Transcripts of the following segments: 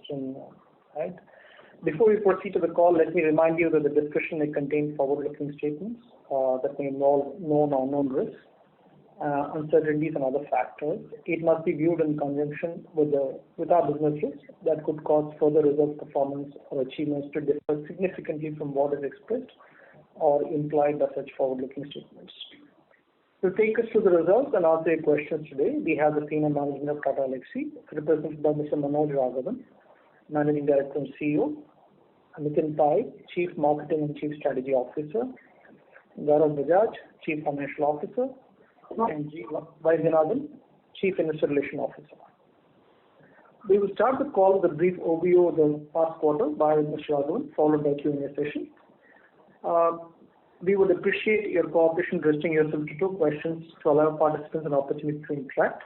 question, right? Before we proceed to the call, let me remind you that the discussion may contain forward-looking statements that may involve known or unknown risks, uncertainties and other factors. It must be viewed in conjunction with our business risks that could cause further results, performance or achievements to differ significantly from what is expressed or implied by such forward-looking statements. To take us through the results and answer your questions today, we have the senior management of Tata Elxsi, represented by Mr. Manoj Raghavan, Managing Director and CEO, Nitin Pai, Chief Marketing and Chief Strategy Officer, Gaurav Bajaj, Chief Financial Officer, and G. Vaidyanathan, Chief Investor Relations Officer. We will start the call with a brief overview of the past quarter by Mr. Raghavan, followed by Q&A session. We would appreciate your cooperation restricting yourself to 2 questions to allow participants an opportunity to interact.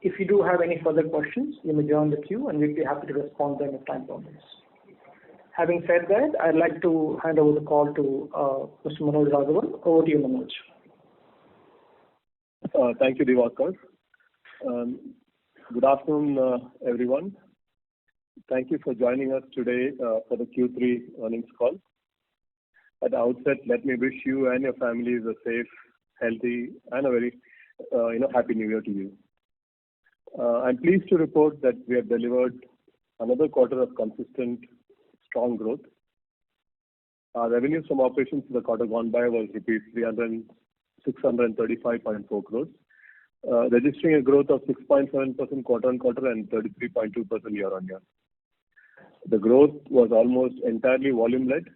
If you do have any further questions, you may join the queue and we'll be happy to respond to them if time permits. Having said that, I'd like to hand over the call to Mr. Manoj Raghavan. Over to you, Manoj. Thank you, Diwakar. Good afternoon, everyone. Thank you for joining us today for the Q3 earnings call. At the outset, let me wish you and your families a safe, healthy, and a very, happy New Year to you. I'm pleased to report that we have delivered another quarter of consistent, strong growth. Our revenues from operations for the quarter gone by was rupees 635.4 crores, registering a growth of 6.7% quarter-on-quarter and 33.2% year-on-year. The growth was almost entirely volume-led,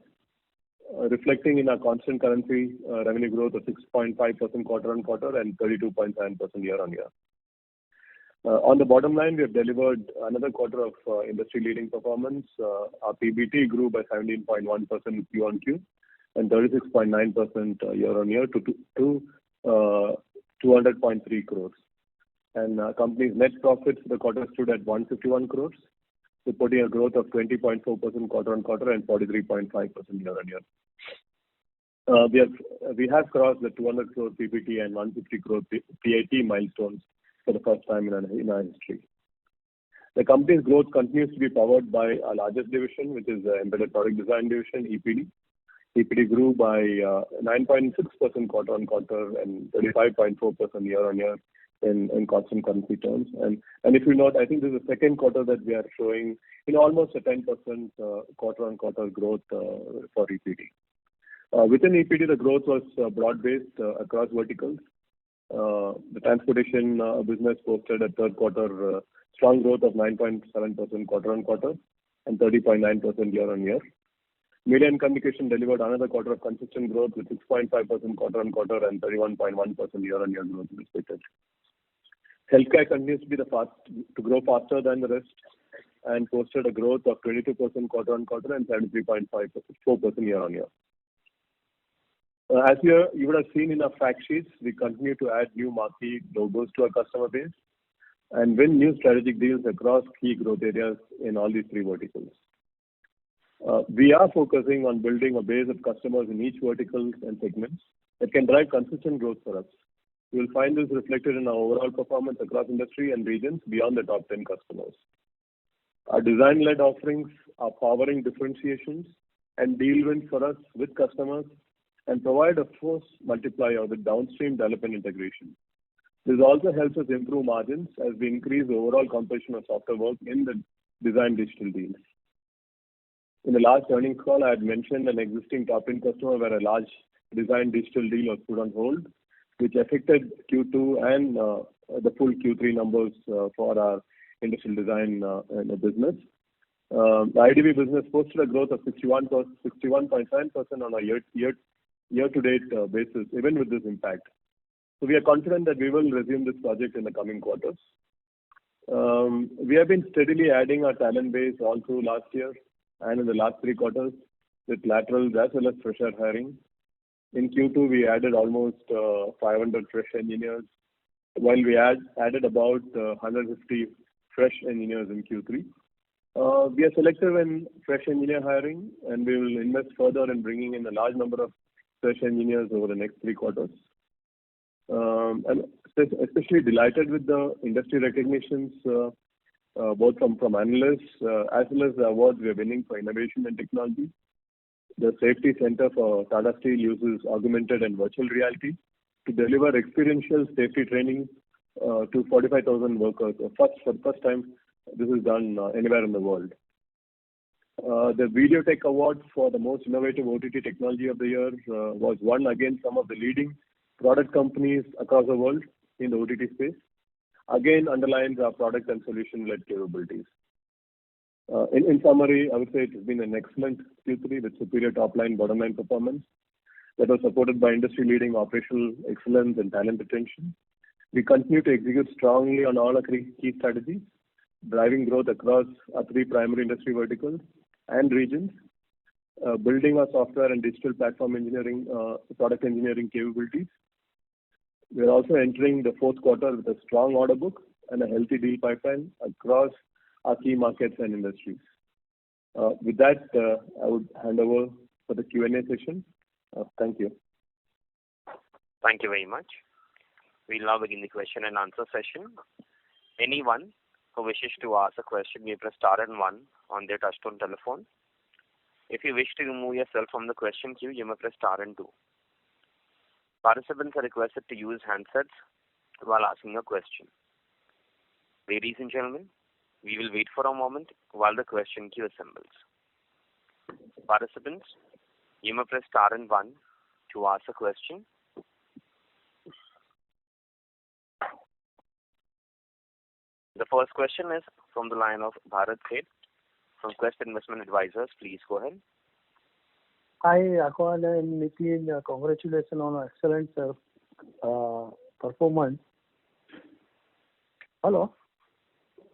reflecting in our constant currency revenue growth of 6.5% quarter-on-quarter and 32.7% year-on-year. On the bottom line, we have delivered another quarter of industry-leading performance. Our PBT grew by 17.1% Q-on-Q and 36.9% year-on-year to 200.3 crores. And our company's net profits for the quarter stood at 151 crores, reporting a growth of 20.4% quarter-on-quarter and 43.5% year-on-year. We have crossed the 200 crore PBT and 150 crore PAT milestones for the first time in our history. The company's growth continues to be powered by our largest division, which is the Embedded Product Design Division, EPD. EPD grew by 9.6% quarter-on-quarter and 35.4% year-on-year in constant currency terms. And if you note, I think this is the second quarter that we are showing almost a 10% quarter-on-quarter growth for EPD. Within EPD, the growth was broad-based across verticals. The transportation business posted a third quarter strong growth of 9.7% quarter-on-quarter and 30.9% year-on-year. Media and communication delivered another quarter of consistent growth with 6.5% quarter-on-quarter and 31.1% year-on-year growth respectively. Healthcare continues to be to grow faster than the rest and posted a growth of 22% quarter-on-quarter and 73.4% year-on-year. As you would have seen in our fact sheets, we continue to add new marquee logos to our customer base and win new strategic deals across key growth areas in all these 3 verticals. We are focusing on building a base of customers in each vertical and segments that can drive consistent growth for us. You will find this reflected in our overall performance across industry and regions beyond the top 10 customers. Our design-led offerings are powering differentiations and deal wins for us with customers and provide a force multiplier with downstream development integration. This also helps us improve margins as we increase the overall composition of software work in the design digital deals. In the last earnings call, I had mentioned an existing top 10 customer where a large design digital deal was put on hold, which affected Q2 and the full Q3 numbers for our industrial design business. The IDV business posted a growth of 61.7% on a year-to-date basis, even with this impact. So we are confident that we will resume this project in the coming quarters. We have been steadily adding our talent base all through last year and in the last 3 quarters with laterals as well as fresher hiring. In Q2, we added almost 500 fresh engineers, while we added about 150 fresh engineers in Q3. We are selective in fresh engineer hiring, and we will invest further in bringing in a large number of fresh engineers over the next 3 quarters. And especially delighted with the industry recognitions both from analysts as well as the awards we are winning for innovation and technology. The Safety Center for Tata Steel uses augmented and virtual reality to deliver experiential safety training to 45,000 workers. For the first time, this is done anywhere in the world. The Video Tech Award for the most innovative OTT technology of the year was won against some of the leading product companies across the world in the OTT space. Again, underlines our product and solution-led capabilities. In summary, I would say it has been an excellent Q3 with superior top-line, bottom-line performance that was supported by industry-leading operational excellence and talent retention. We continue to execute strongly on all our key strategies, driving growth across our three primary industry verticals and regions, building our software and digital platform engineering, product engineering capabilities. We are also entering the fourth quarter with a strong order book and a healthy deal pipeline across our key markets and industries. With that, I would hand over for the Q&A session. Thank you. Thank you very much. We'll now begin the question and answer session. Anyone who wishes to ask a question may press star and one on their touchtone telephone. If you wish to remove yourself from the question queue, you may press star and two. Participants are requested to use handsets while asking a question. Ladies and gentlemen, we will wait for a moment while the question queue assembles. Participants, you may press star and one to ask a question. The first question is from the line of Bharat Sheth from Quest Investment Advisors. Please go ahead. Hi, Akwal and Nitin. Congratulations on an excellent performance. Hello?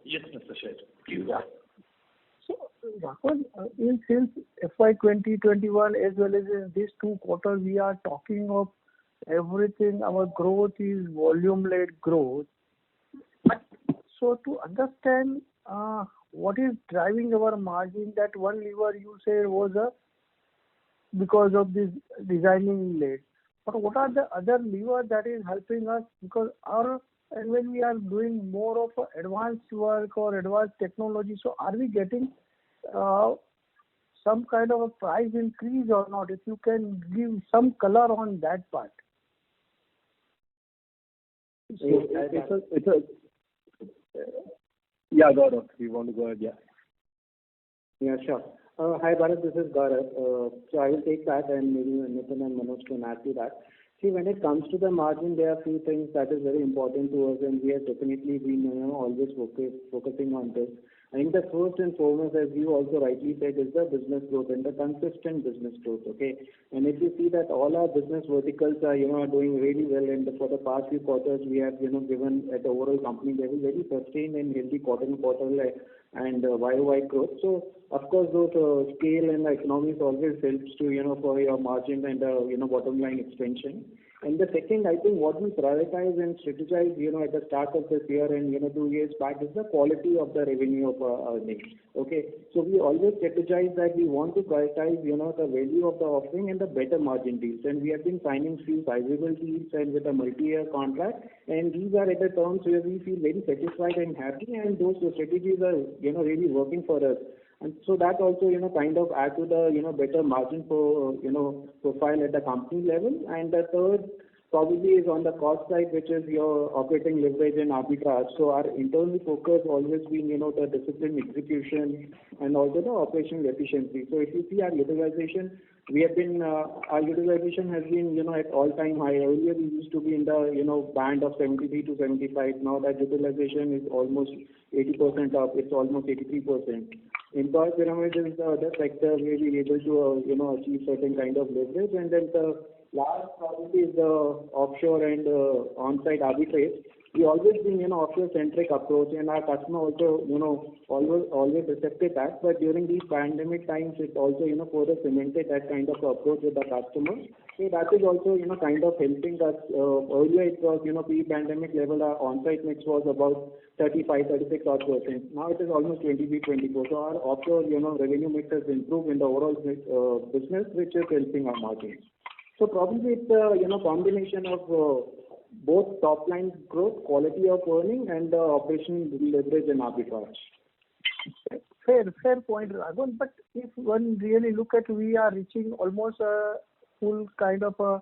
Yes, Mr. Sheth. Yeah. So, Akwal, since FY2021 as well as in these 2 quarters, we are talking of everything. Our growth is volume-led growth. So, to understand what is driving our margin, that one lever you said was because of this designing led. But what are the other levers that is helping us? Because and when we are doing more of advanced work or advanced technology, so are we getting some kind of a price increase or not? If you can give some color on that part. Yeah, Gaurav, you want to go ahead? Yeah, sure. Hi, Bharat, this is Gaurav. So I will take that and maybe Nitin and Manoj can add to that. See, when it comes to the margin, there are a few things that is very important to us, and we have definitely been always focusing on this. I think the first and foremost, as you also rightly said, is the business growth and the consistent business growth. Okay, and if you see that all our business verticals are doing really well, and for the past few quarters we have given at the overall company level very sustained and healthy quarter-on-quarter and YOY growth. So of course those scale and the economics always helps to for your margin and bottom line expansion. And the second, I think what we prioritize and strategize at the start of this year and 2 years back is the quality of the revenue of our earnings. Okay, so we always strategize that we want to prioritize the value of the offering and the better margin deals, and we have been signing few sizable deals and with a multi-year contract, and these are at the terms where we feel very satisfied and happy, and those strategies are really working for us. And so that also, kind of add to the, better margin for, profile at the company level. And the third probably is on the cost side, which is your operating leverage and arbitrage. So our internal focus always been, the discipline execution and also the operational efficiency. So if you see our utilization, we have been, our utilization has been, at all-time high. Earlier we used to be in the, band of 73 to 75. Now that utilization is almost 80% up. It's almost 83%. Employee pyramid is the other sector where we're able to, achieve certain kind of leverage. And then the last probably is the offshore and on-site arbitrage. We always been, offshore-centric approach, and our customer also, always accepted that. But during these pandemic times, it also, further cemented that kind of approach with the customer. So that is also, kind of helping us. Earlier it was, pre-pandemic level, our on-site mix was about 35-36% odd. Now it is almost 23-24. So our offshore, revenue mix has improved in the overall business, which is helping our margins. So probably it's a, combination of both top line growth, quality of earning, and the operational leverage and arbitrage. Fair point, Raghavan. But if one really look at, we are reaching almost a full kind of a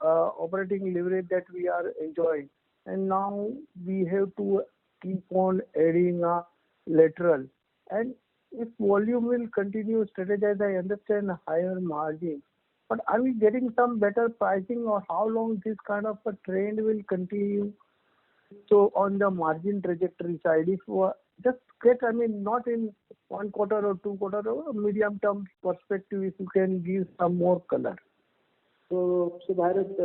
operating leverage that we are enjoying, and now we have to keep on adding lateral. And if volume will continue strategize, I understand higher margin. But are we getting some better pricing, or how long this kind of a trend will continue? So on the margin trajectory side, if just get, I mean, not in 1 quarter or 2 quarter, or medium term perspective, if you can give some more color. So Bharat,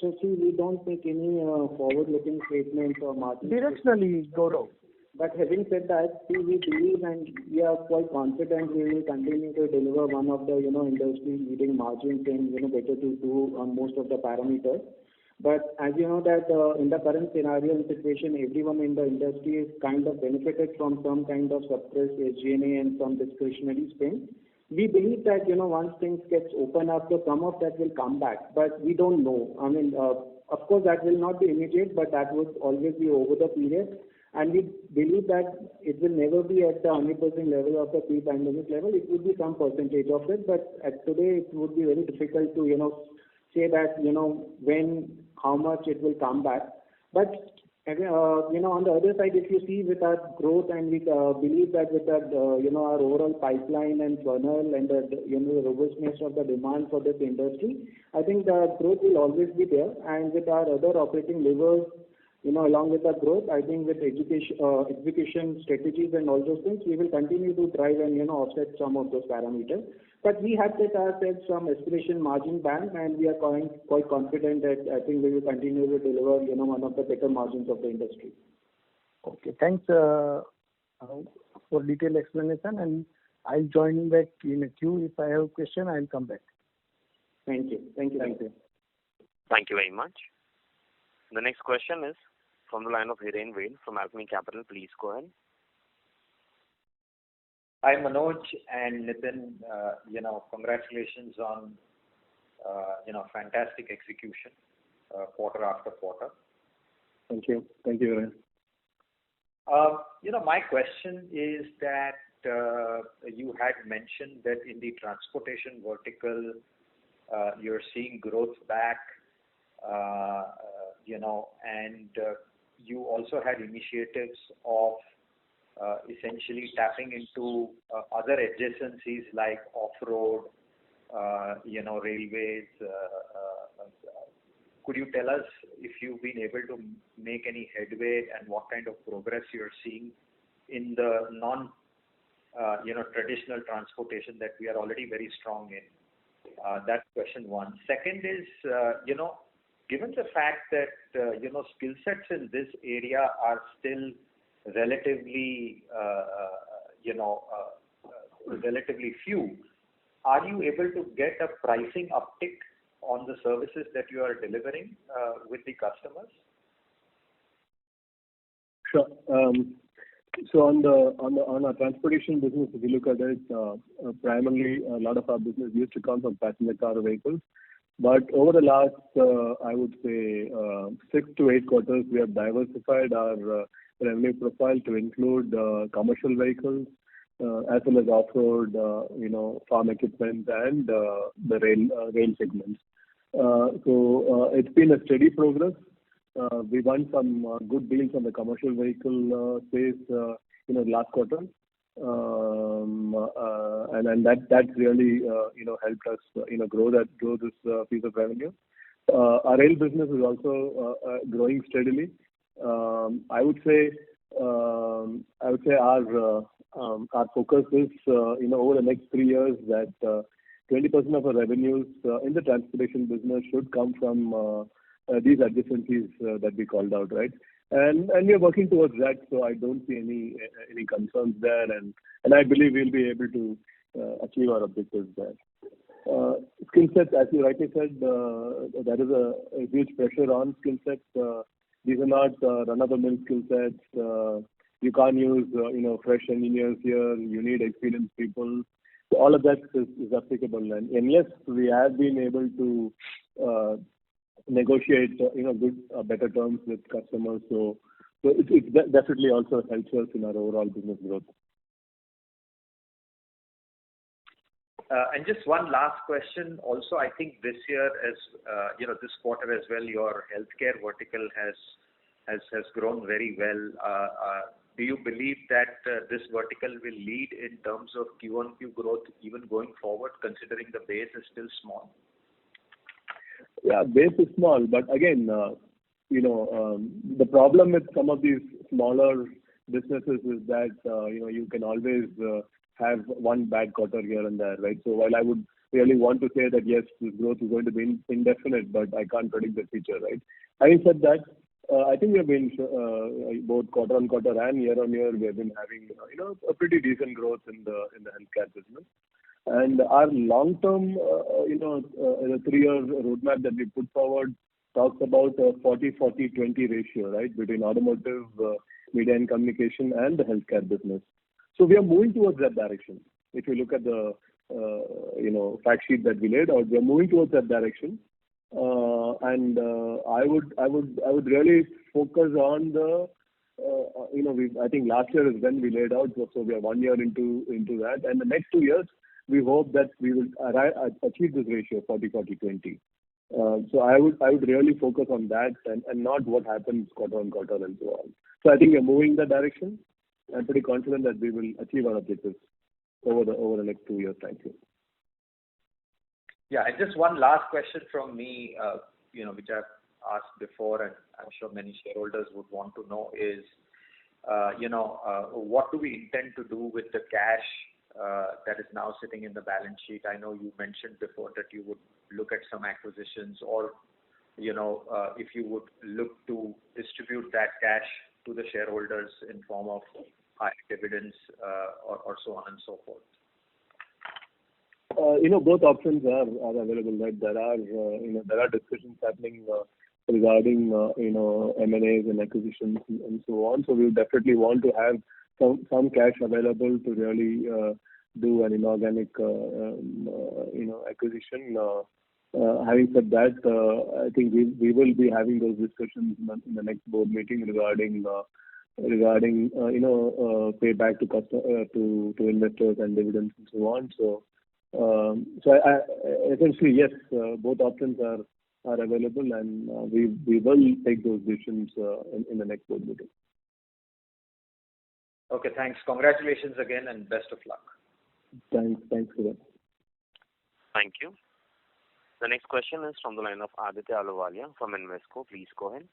see, we don't make any forward-looking statements or margin. Directionally, Gaurav. But having said that, see, we believe and we are quite confident we will continue to deliver one of the industry-leading margins and better to do on most of the parameters. But as you know that in the current scenario and situation, everyone in the industry is kind of benefited from some kind of suppressed SG&A and some discretionary spend. We believe that once things gets open up, so some of that will come back. But we don't know. I mean, of course, that will not be immediate, but that would always be over the period. And we believe that it will never be at the 100% level of the pre-pandemic level. It would be some percentage of it, but at today it would be very difficult to say that when, how much it will come back. But on the other side, if you see with our growth, and we believe that with our our overall pipeline and funnel and the robustness of the demand for this industry, I think the growth will always be there. And with our other operating levers, along with the growth, I think with execution strategies and all those things, we will continue to drive and offset some of those parameters. But we have set ourselves some aspiration margin band, and we are quite confident that I think we will continue to deliver one of the better margins of the industry. Okay, thanks for detailed explanation, and I'll join back in a queue. If I have a question, I'll come back. Thank you. Thank you very much. The next question is from the line of Hiren Ved from Alchemy Capital. Please go ahead. Hi, Manoj and Nitin. Congratulations on fantastic execution quarter after quarter. Thank you, Hiren. My question is that you had mentioned that in the transportation vertical, you're seeing growth back. And you also had initiatives of essentially tapping into other adjacencies like off-road, railways. Could you tell us if you've been able to make any headway and what kind of progress you're seeing in the traditional transportation that we are already very strong in? That's question one. Second is, given the fact that skill sets in this area are still relatively few, are you able to get a pricing uptick on the services that you are delivering with the customers? Sure. So on our transportation business, if you look at it, primarily a lot of our business used to come from passenger car vehicles. But over the last, I would say, 6 to 8 quarters, we have diversified our revenue profile to include commercial vehicles as well as off-road, farm equipment and the rail segments. So it's been a steady progress. We won some good deals on the commercial vehicle space, last quarter. And that really helped us grow this piece of revenue. Our rail business is also growing steadily. I would say our focus is over the next 3 years that 20% of our revenues in the transportation business should come from these adjacencies that we called out, right? And we are working towards that, so I don't see any concerns there, and I believe we'll be able to achieve our objectives there. Skill sets, as you rightly said, there is a huge pressure on skill sets. These are not run-of-the-mill skill sets. You can't use fresh engineers here. You need experienced people. So all of that is applicable, and unless we have been able to negotiate better terms with customers, so it definitely also helps us in our overall business growth. And just one last question. Also, I think this year, as this quarter as well, your healthcare vertical has grown very well. Do you believe that this vertical will lead in terms of Q-on-Q growth even going forward, considering the base is still small? Yeah, base is small, but again, the problem with some of these smaller businesses is that you can always have one bad quarter here and there, right? So while I would really want to say that yes, this growth is going to be indefinite, but I can't predict the future, right? Having said that, I think we have been both quarter on quarter and year on year, we have been having a pretty decent growth in the healthcare business. And our long term, the 3-year roadmap that we put forward talks about a 40-40-20 ratio, right, between automotive, media and communication, and the healthcare business. So we are moving towards that direction. If you look at the fact sheet that we laid out, we are moving towards that direction. And I would really focus on the I think last year is when we laid out, so we are 1 year into that, and the next 2 years we hope that we will achieve this ratio 40-40-20. So I would really focus on that and not what happens quarter on quarter and so on. So I think we are moving in that direction. I'm pretty confident that we will achieve our objectives over the next 2 years. Thank you. Yeah, and just one last question from me, which I've asked before, and I'm sure many shareholders would want to know is, what do we intend to do with the cash that is now sitting in the balance sheet? I know you mentioned before that you would look at some acquisitions, or if you would look to distribute that cash to the shareholders in form of high dividends or so on and so forth. Both options are available. Right? There are discussions happening regarding M&As and acquisitions and so on. So we definitely want to have some cash available to really do an inorganic acquisition. Having said that, I think we will be having those discussions in the next board meeting regarding payback to investors and dividends and so on. So I essentially, yes, both options are available, and we will take those decisions in the next board meeting. Okay, thanks. Congratulations again, and best of luck. Thanks for that. Thank you. The next question is from the line of Aditya Ahluwalia from Invesco. Please go ahead.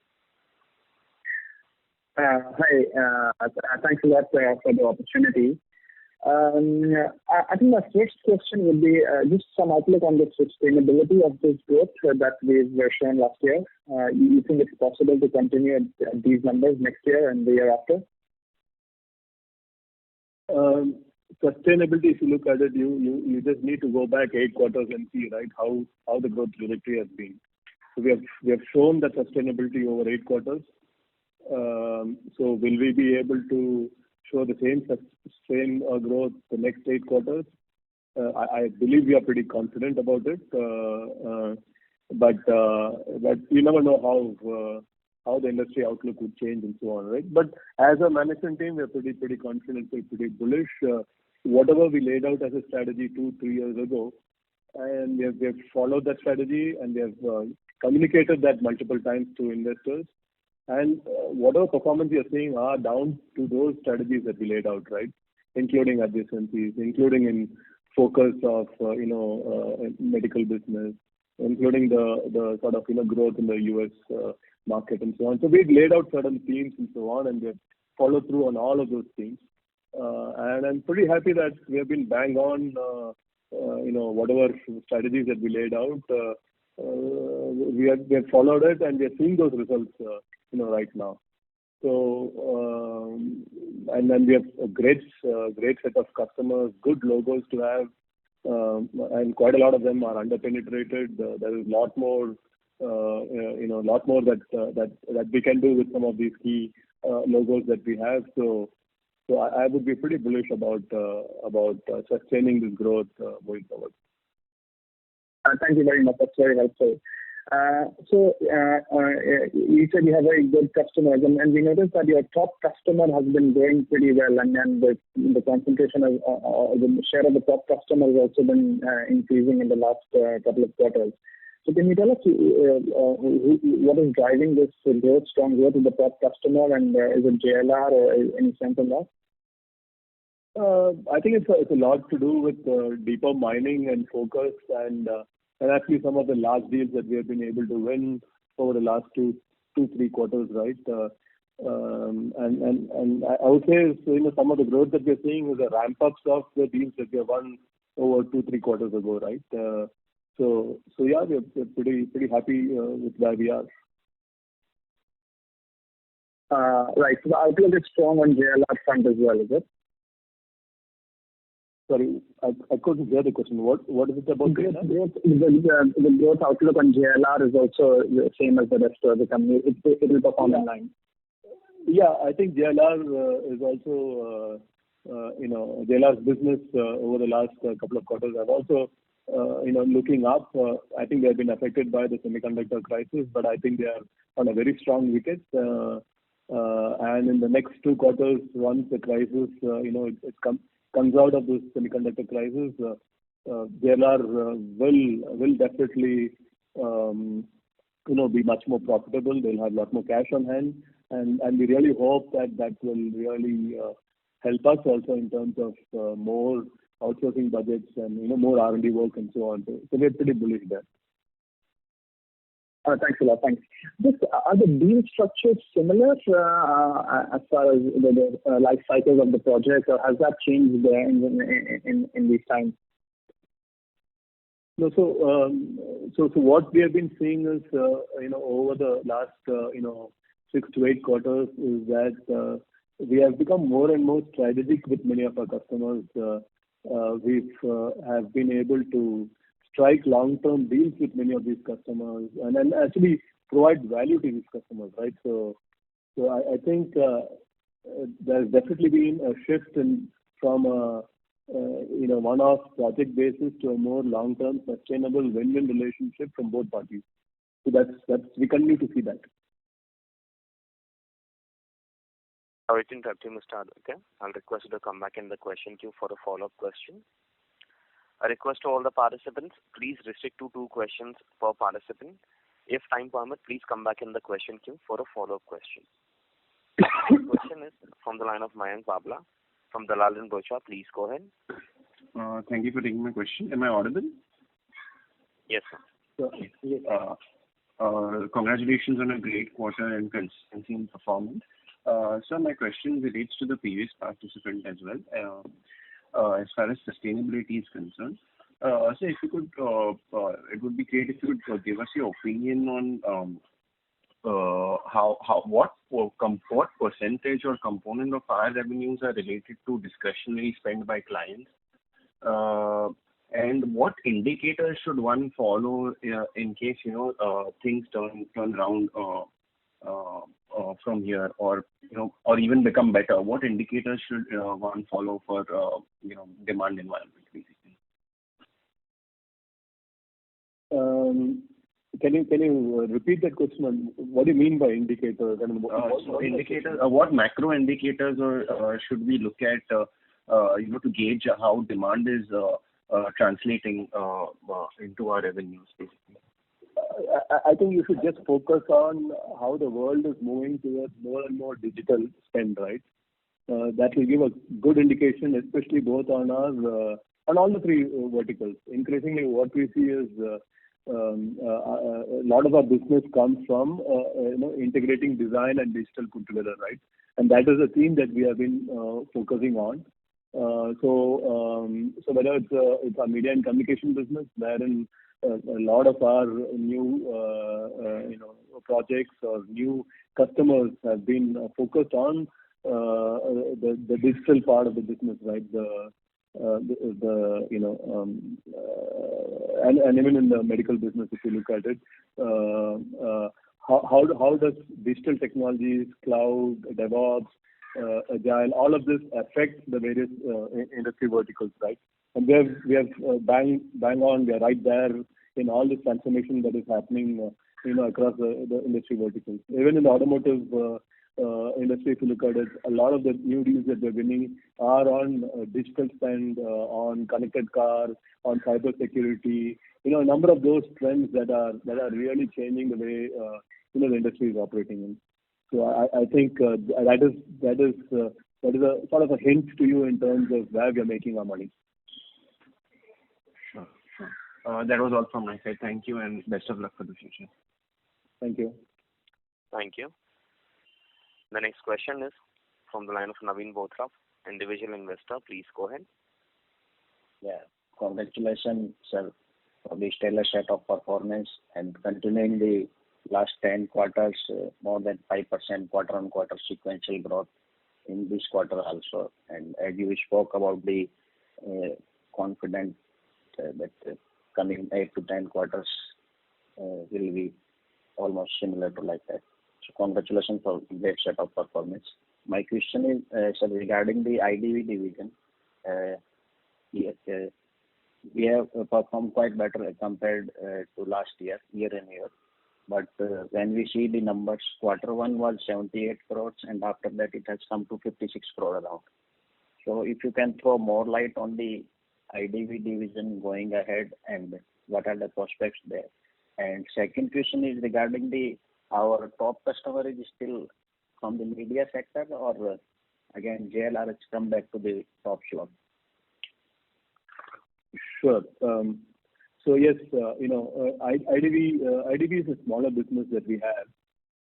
Hi. Thanks a lot for the opportunity. I think my first question would be just some outlook on the sustainability of this growth that we were shown last year. You think it's possible to continue at these numbers next year and the year after? Sustainability, if you look at it, you just need to go back 8 quarters and see, right, how the growth trajectory has been. So we have shown that sustainability over 8 quarters. So will we be able to show the same growth the next 8 quarters? I believe we are pretty confident about it. But you never know how the industry outlook would change and so on, right? But as a management team, we are pretty confident, we're pretty bullish. Whatever we laid out as a strategy 2-3 years ago, and we have followed that strategy, and we have communicated that multiple times to investors. And whatever performance you are seeing are down to those strategies that we laid out, right? Including adjacencies, including in focus of medical business, including the sort of growth in the US market and so on. So we laid out certain themes and so on, and we have followed through on all of those themes. And I'm pretty happy that we have been bang on, whatever strategies that we laid out. We have followed it, and we are seeing those results, right now. So, and then we have a great set of customers, good logos to have, and quite a lot of them are underpenetrated. There is a lot more, that we can do with some of these key logos that we have. So I would be pretty bullish about sustaining this growth going forward. Thank you very much. That's very helpful. You said you have very good customers, and we noticed that your top customer has been doing pretty well, and the concentration of the share of the top customer has also been increasing in the last couple of quarters. So can you tell us what is driving this strong growth in the top customer, and is it JLR or any sense on that? I think it's a lot to do with deeper mining and focus and actually some of the large deals that we have been able to win over the last three quarters, right? And I would say, some of the growth that we're seeing is a ramp-ups of the deals that we have won over 2-3 quarters ago, right? So yeah, we're pretty happy with where we are. Right. So the outlook is strong on JLR front as well, is it? Sorry, I couldn't hear the question. What is it about JLR? The growth outlook on JLR is also the same as the rest of the company. It will perform in line. Yeah, I think JLR is also, JLR's business over the last couple of quarters have also, looking up. I think they have been affected by the semiconductor crisis, but I think they are on a very strong wicket. And in the next 2 quarters, once the crisis, it comes out of this semiconductor crisis, JLR will definitely, be much more profitable. They'll have a lot more cash on hand, and we really hope that will really help us also in terms of more outsourcing budgets and more R&D work and so on. So we're pretty bullish there. Thanks a lot. Thanks. Are the deal structures similar as far as the life cycle of the project, or has that changed there in these times? No, so what we have been seeing is, over the last 6 to 8 quarters, is that we have become more and more strategic with many of our customers. We have been able to strike long-term deals with many of these customers and actually provide value to these customers, right? So I think there's definitely been a shift from a one-off project basis to a more long-term sustainable win-win relationship from both parties. So that's we continue to see that. Sorry to interrupt you, Mr. Aditya. I'll request you to come back in the question queue for a follow-up question. A request to all the participants, please restrict to 2 questions per participant. If time permits, please come back in the question queue for a follow-up question. The question is from the line of Mayank Babla from Dalal & Broacha. Please go ahead. Thank you for taking my question. Am I audible? Yes, sir. Yes. Congratulations on a great quarter and consistency in performance. So my question relates to the previous participant as well. As far as sustainability is concerned. So if you could, it would be great if you could give us your opinion on what percentage or component of our revenues are related to discretionary spend by clients, and what indicators should one follow in case things turn around from here, or even become better? What indicators should one follow for demand environment, basically? Can you repeat that question? What do you mean by indicators? I mean, So indicators, what macro indicators or should we look at to gauge how demand is translating into our revenues, basically? I think you should just focus on how the world is moving towards more and more digital spend, right? That will give a good indication, especially both on all the 3 verticals. Increasingly, what we see is a lot of our business comes from integrating design and digital put together, right? And that is a theme that we have been focusing on. So whether it's our media and communication business, wherein a lot of our new projects or new customers have been focused on the digital part of the business, right? And even in the medical business, if you look at it, how does digital technologies, cloud, DevOps, Agile, all of this affect the various industry verticals, right? And we have bang on, we are right there in all this transformation that is happening, across the industry verticals. Even in the automotive industry, if you look at it, a lot of the new deals that we're winning are on digital spend, on connected car, on cyber security. A number of those trends that are really changing the way the industry is operating in. So I think that is a sort of a hint to you in terms of where we are making our money. Sure. That was all from my side. Thank you and best of luck for the future. Thank you. Thank you. The next question is from the line of Naveen Bothra, individual investor. Please go ahead. Yeah. Congratulations, sir, for the stellar set of performance and continuing the last 10 quarters, more than 5% quarter-on-quarter sequential growth in this quarter also. And as you spoke about the confident that coming 8 to 10 quarters will be almost similar to like that. So congratulations for great set of performance. My question is sir, regarding the IDV division. We have performed quite better compared to last year and year. But when we see the numbers, quarter one was 78 crores and after that it has come to 56 crore around. So if you can throw more light on the IDV division going ahead and what are the prospects there. And second question is regarding our top customer is still from the media sector or again JLR has come back to the top slot. Sure. So yes, IDV is a smaller business that we have,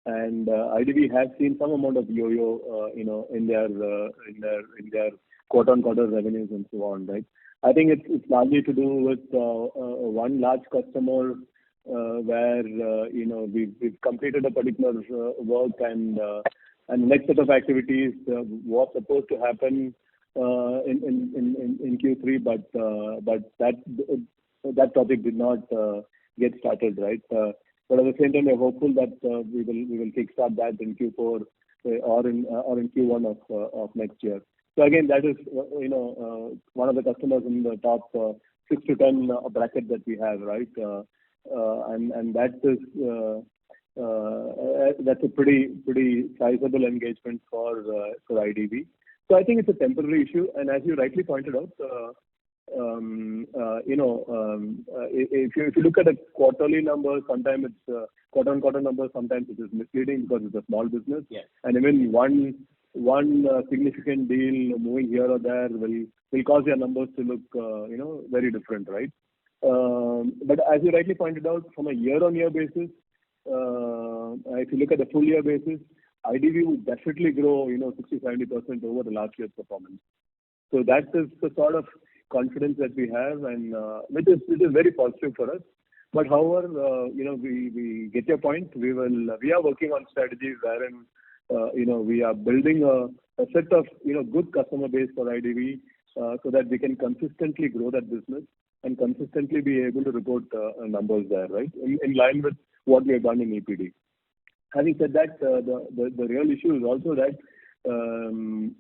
and IDV has seen some amount of yo-yo, in their quote-unquote revenues and so on, right? I think it's largely to do with one large customer where we've completed a particular work and the next set of activities was supposed to happen in Q3, but that project did not get started, right? But at the same time, we're hopeful that we will kickstart that in Q4 or in Q1 of next year. So again, that is one of the customers in the top 6 to 10 bracket that we have, right? And that's a pretty sizable engagement for IDV. So I think it's a temporary issue, and as you rightly pointed out, if you look at a quarterly number, sometimes it's quarter-on-quarter number, sometimes it is misleading because it's a small business. Yeah. And even one significant deal moving here or there will cause your numbers to look very different, right? But as you rightly pointed out, from a year-on-year basis, if you look at the full year basis, IDV would definitely grow 60-70% over the last year's performance. So that is the sort of confidence that we have, and which is very positive for us. But however, we get your point. We are working on strategies wherein we are building a set of good customer base for IDV so that we can consistently grow that business and consistently be able to report numbers there, right? In line with what we have done in EPD. Having said that, the real issue is also that the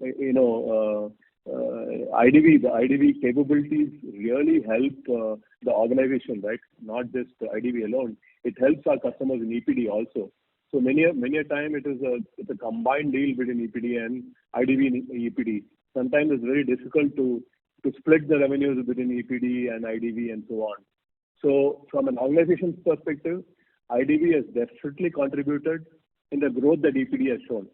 IDV capabilities really help the organization, right? Not just IDV alone. It helps our customers in EPD also. So many a time it's a combined deal between EPD and IDV and EPD. Sometimes it's very difficult to split the revenues between EPD and IDV and so on. So from an organization's perspective, IDV has definitely contributed in the growth that EPD has shown.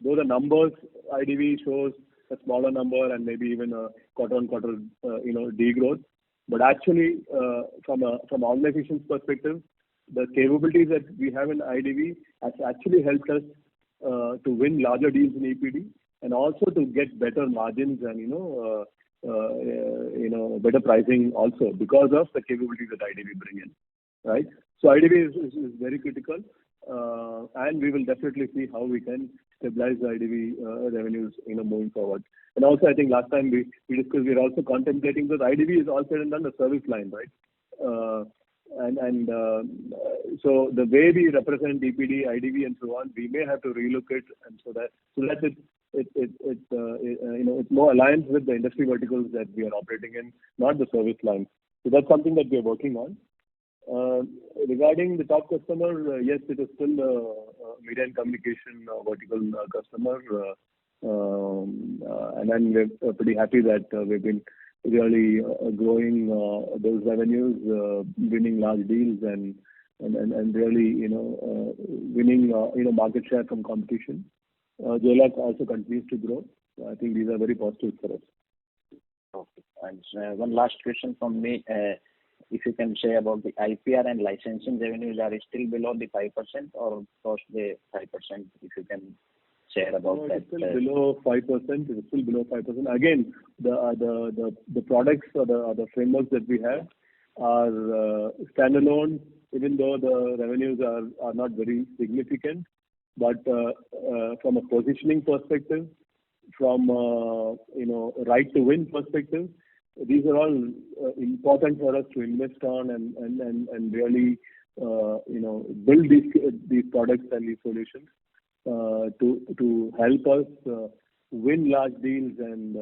Though the numbers IDV shows a smaller number and maybe even a quarter-on-quarter degrowth, but actually from an organization's perspective, the capabilities that we have in IDV has actually helped us to win larger deals in EPD and also to get better margins and better pricing also because of the capabilities that IDV bring in, right? So IDV is very critical, and we will definitely see how we can stabilize the IDV revenues moving forward. And also, I think last time we discussed, we are also contemplating that IDV is also done the service line, right? So the way we represent EPD, IDV, and so on, we may have to relook it, and so that it's more aligned with the industry verticals that we are operating in, not the service line. So that's something that we are working on. Regarding the top customer, yes, it is still media and communication vertical customer. And then we're pretty happy that we've been really growing those revenues, winning large deals and really, winning, market share from competition. JLAC also continues to grow. I think these are very positive for us. Okay. And one last question from me. If you can say about the IPR and licensing revenues, are still below the 5% or crossed the 5%? If you can share about that. It's still below 5%. It's still below 5%. Again, the products or the frameworks that we have are standalone, even though the revenues are not very significant. But from a positioning perspective, from right to win perspective, these are all important for us to invest on and really build these products and these solutions to help us win large deals and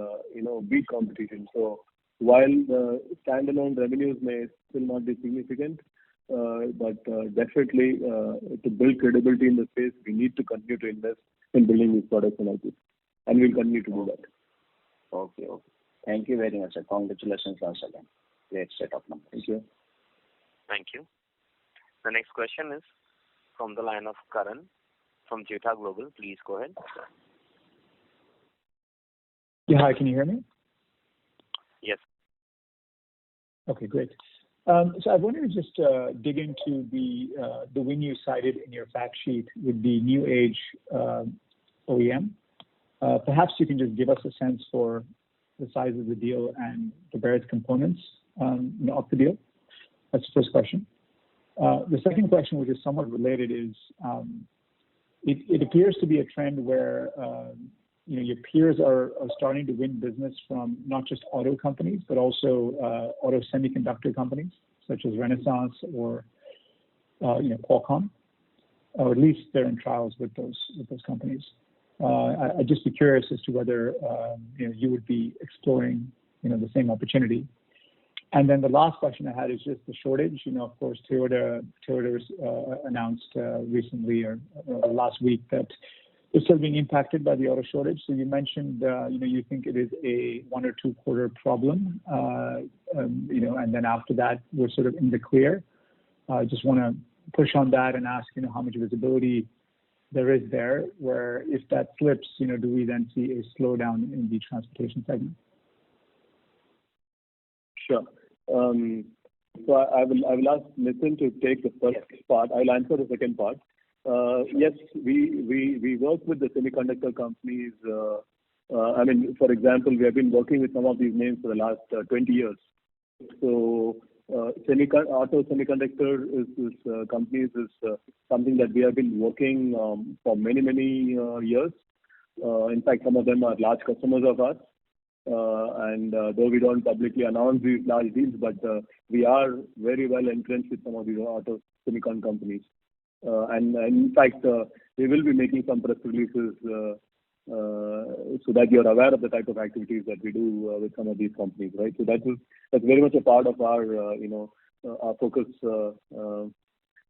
beat competition. So while the standalone revenues may still not be significant, but definitely to build credibility in the space, we need to continue to invest in building these products and IP, and we'll continue to do that. Okay. Thank you very much, sir. Congratulations once again. Great set of numbers. Thank you. Thank you. The next question is from the line of Karan from Jeta Global. Please go ahead. Yeah, hi, can you hear me? Yes. Okay, great. So I wanted to just dig into the win you cited in your fact sheet with the new age OEM. Perhaps you can just give us a sense for the size of the deal and the various components of the deal. That's the first question. The second question, which is somewhat related, is it appears to be a trend where your peers are starting to win business from not just auto companies, but also auto semiconductor companies such as Renesas or Qualcomm, or at least they're in trials with those companies. I'd just be curious as to whether you would be exploring the same opportunity. And then the last question I had is just the shortage. Of course, Toyota's announced recently or last week that they're still being impacted by the auto shortage. So you mentioned you think it is a 1 or 2 quarter problem, and then after that we're sort of in the clear. I just want to push on that and ask how much visibility there is there, where if that slips, do we then see a slowdown in the transportation segment? Sure. So I will ask Nitin to take the first part. I'll answer the second part. Yes, we work with the semiconductor companies. For example, we have been working with some of these names for the last 20 years. So auto semiconductor companies is something that we have been working for many years. In fact, some of them are large customers of us. And though we don't publicly announce these large deals, but we are very well entrenched with some of these auto semiconductor companies. And in fact, we will be making some press releases so that you're aware of the type of activities that we do with some of these companies, right? So that's very much a part of our our focus.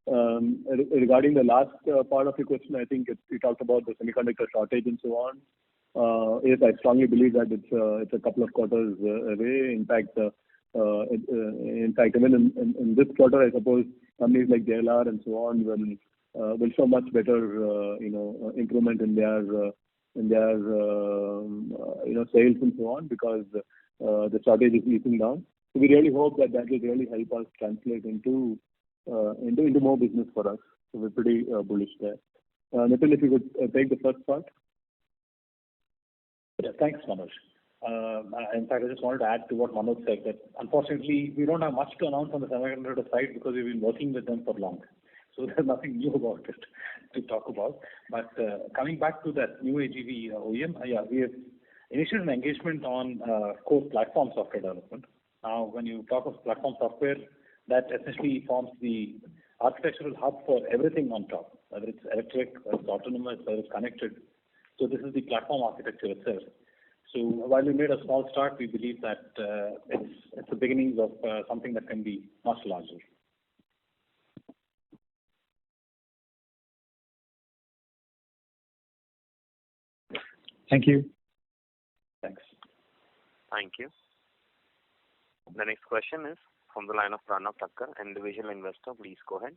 Regarding the last part of your question, I think you talked about the semiconductor shortage and so on. Yes, I strongly believe that it's a couple of quarters away. In fact, even in this quarter, I suppose companies like JLR and so on will show much better improvement in their sales and so on, because the shortage is easing down. So we really hope that will really help us translate into more business for us. So we're pretty bullish there. Nitin, if you could take the first part. Yeah, thanks, Manoj. In fact, I just wanted to add to what Manoj said, that unfortunately we don't have much to announce on the semiconductor side because we've been working with them for long. So there's nothing new about it to talk about. But coming back to that new AGV OEM, we have initiated an engagement on core platform software development. Now, when you talk of platform software, that essentially forms the architectural hub for everything on top, whether it's electric, whether it's autonomous, whether it's connected. So this is the platform architecture itself. So while we made a small start, we believe that it's the beginnings of something that can be much larger. Thank you. Thanks. Thank you. The next question is from the line of Pranav Thakkar, individual investor. Please go ahead.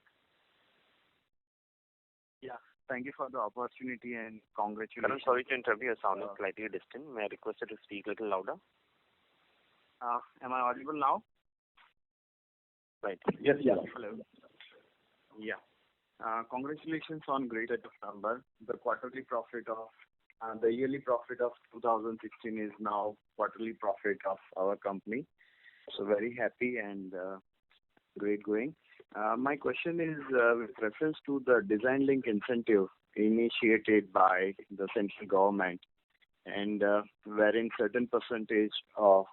Yeah, thank you for the opportunity and congratulations. I'm sorry to interrupt you. You're sounding slightly distant. May I request you to speak a little louder? Am I audible now? Right. Yes, yeah. Hello. Yeah. Congratulations on great set of number. The quarterly profit of the yearly profit of 2016 is now quarterly profit of our company. So very happy and great going. My question is with reference to the design link incentive initiated by the central government, and wherein certain percentage of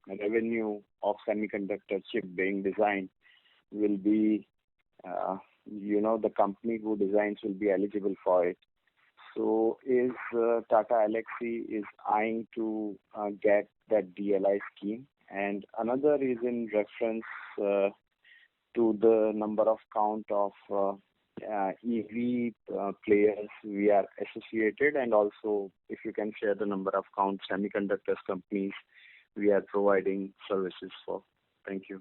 revenue of semiconductor chip being designed will be, the company who designs will be eligible for it. So is Tata Elxsi is eyeing to get that DLI scheme? And another is in reference to the number of count of EV players we are associated, and also if you can share the number of count semiconductors companies we are providing services for. Thank you.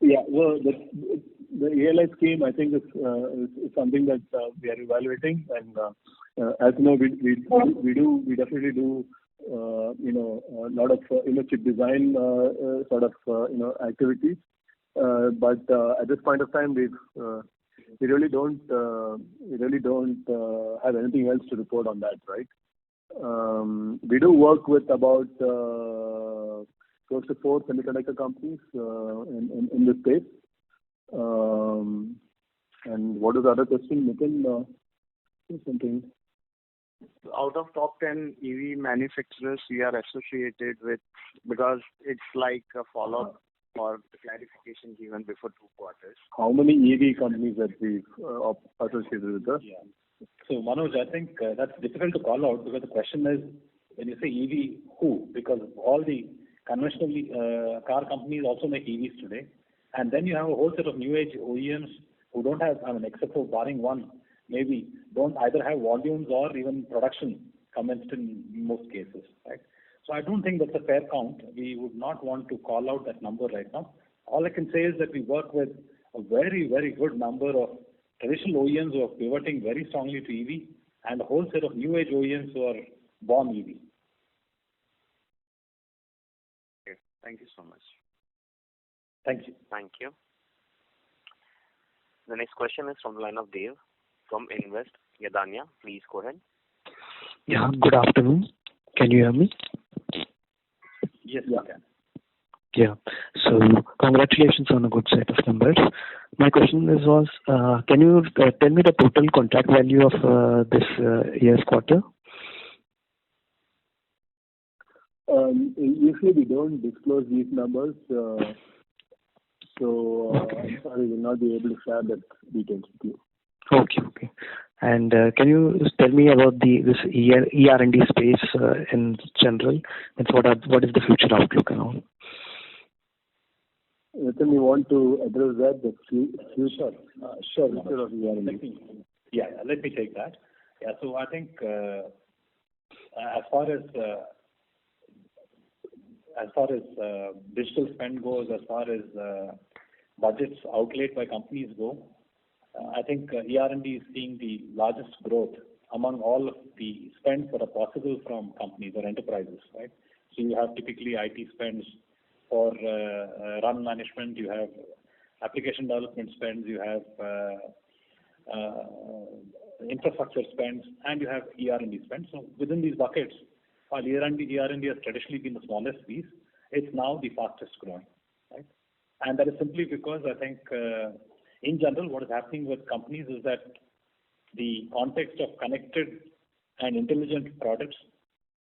Yeah, well, the ELI scheme, I think, is something that we are evaluating, and as you know, we definitely do a lot of chip design sort of activities, but at this point of time, we really don't have anything else to report on that, right? We do work with about close to 4 semiconductor companies in this space. And what is the other question, Nitin? Something. Out of top 10 EV manufacturers we are associated with, because it's like a follow-up or clarification given before 2 quarters. How many EV companies that we associated with us? Yeah. So Manoj, I think that's difficult to call out, because the question is, when you say EV, who? Because all the conventional car companies also make EVs today. And then you have a whole set of new age OEMs who don't have, except for barring one, maybe don't either have volumes or even production commenced in most cases, right? So I don't think that's a fair count. We would not want to call out that number right now. All I can say is that we work with a very, very good number of traditional OEMs who are pivoting very strongly to EV, and a whole set of new age OEMs who are born EV. Okay. Thank you so much. Thank you. Thank you. The next question is from the line of Dev from Invest Yadanya. Please go ahead. Yeah, good afternoon. Can you hear me? Yes, you can. Yeah. So congratulations on a good set of numbers. My question was, can you tell me the total contract value of this year's quarter? Usually we don't disclose these numbers, so I'm sorry, we'll not be able to share that details with you. Okay. And can you just tell me about this ER&D space in general? And what is the future outlook and all? Nitin, you want to address that? The future? Sure. Future of ER&D. Let me take that. Yeah, so I think as far as digital spend goes, as far as budgets outlaid by companies go, I think ER&D is seeing the largest growth among all of the spends that are possible from companies or enterprises, right? So you have typically IT spends for run management, you have application development spends, you have infrastructure spends, and you have ER&D spends. So within these buckets, while ER&D has traditionally been the smallest piece, it's now the fastest growing, right? And that is simply because I think in general, what is happening with companies is that the context of connected and intelligent products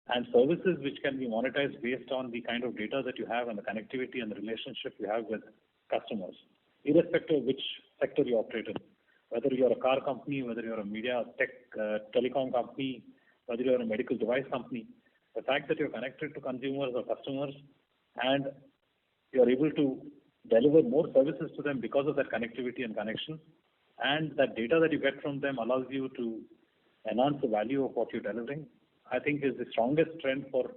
and services which can be monetized based on the kind of data that you have and the connectivity and the relationship you have with customers, irrespective of which sector you operate in, whether you're a car company, whether you're a media tech telecom company, whether you're a medical device company, the fact that you're connected to consumers or customers and you're able to deliver more services to them because of that connectivity and connection, and that data that you get from them allows you to enhance the value of what you're delivering, I think is the strongest trend for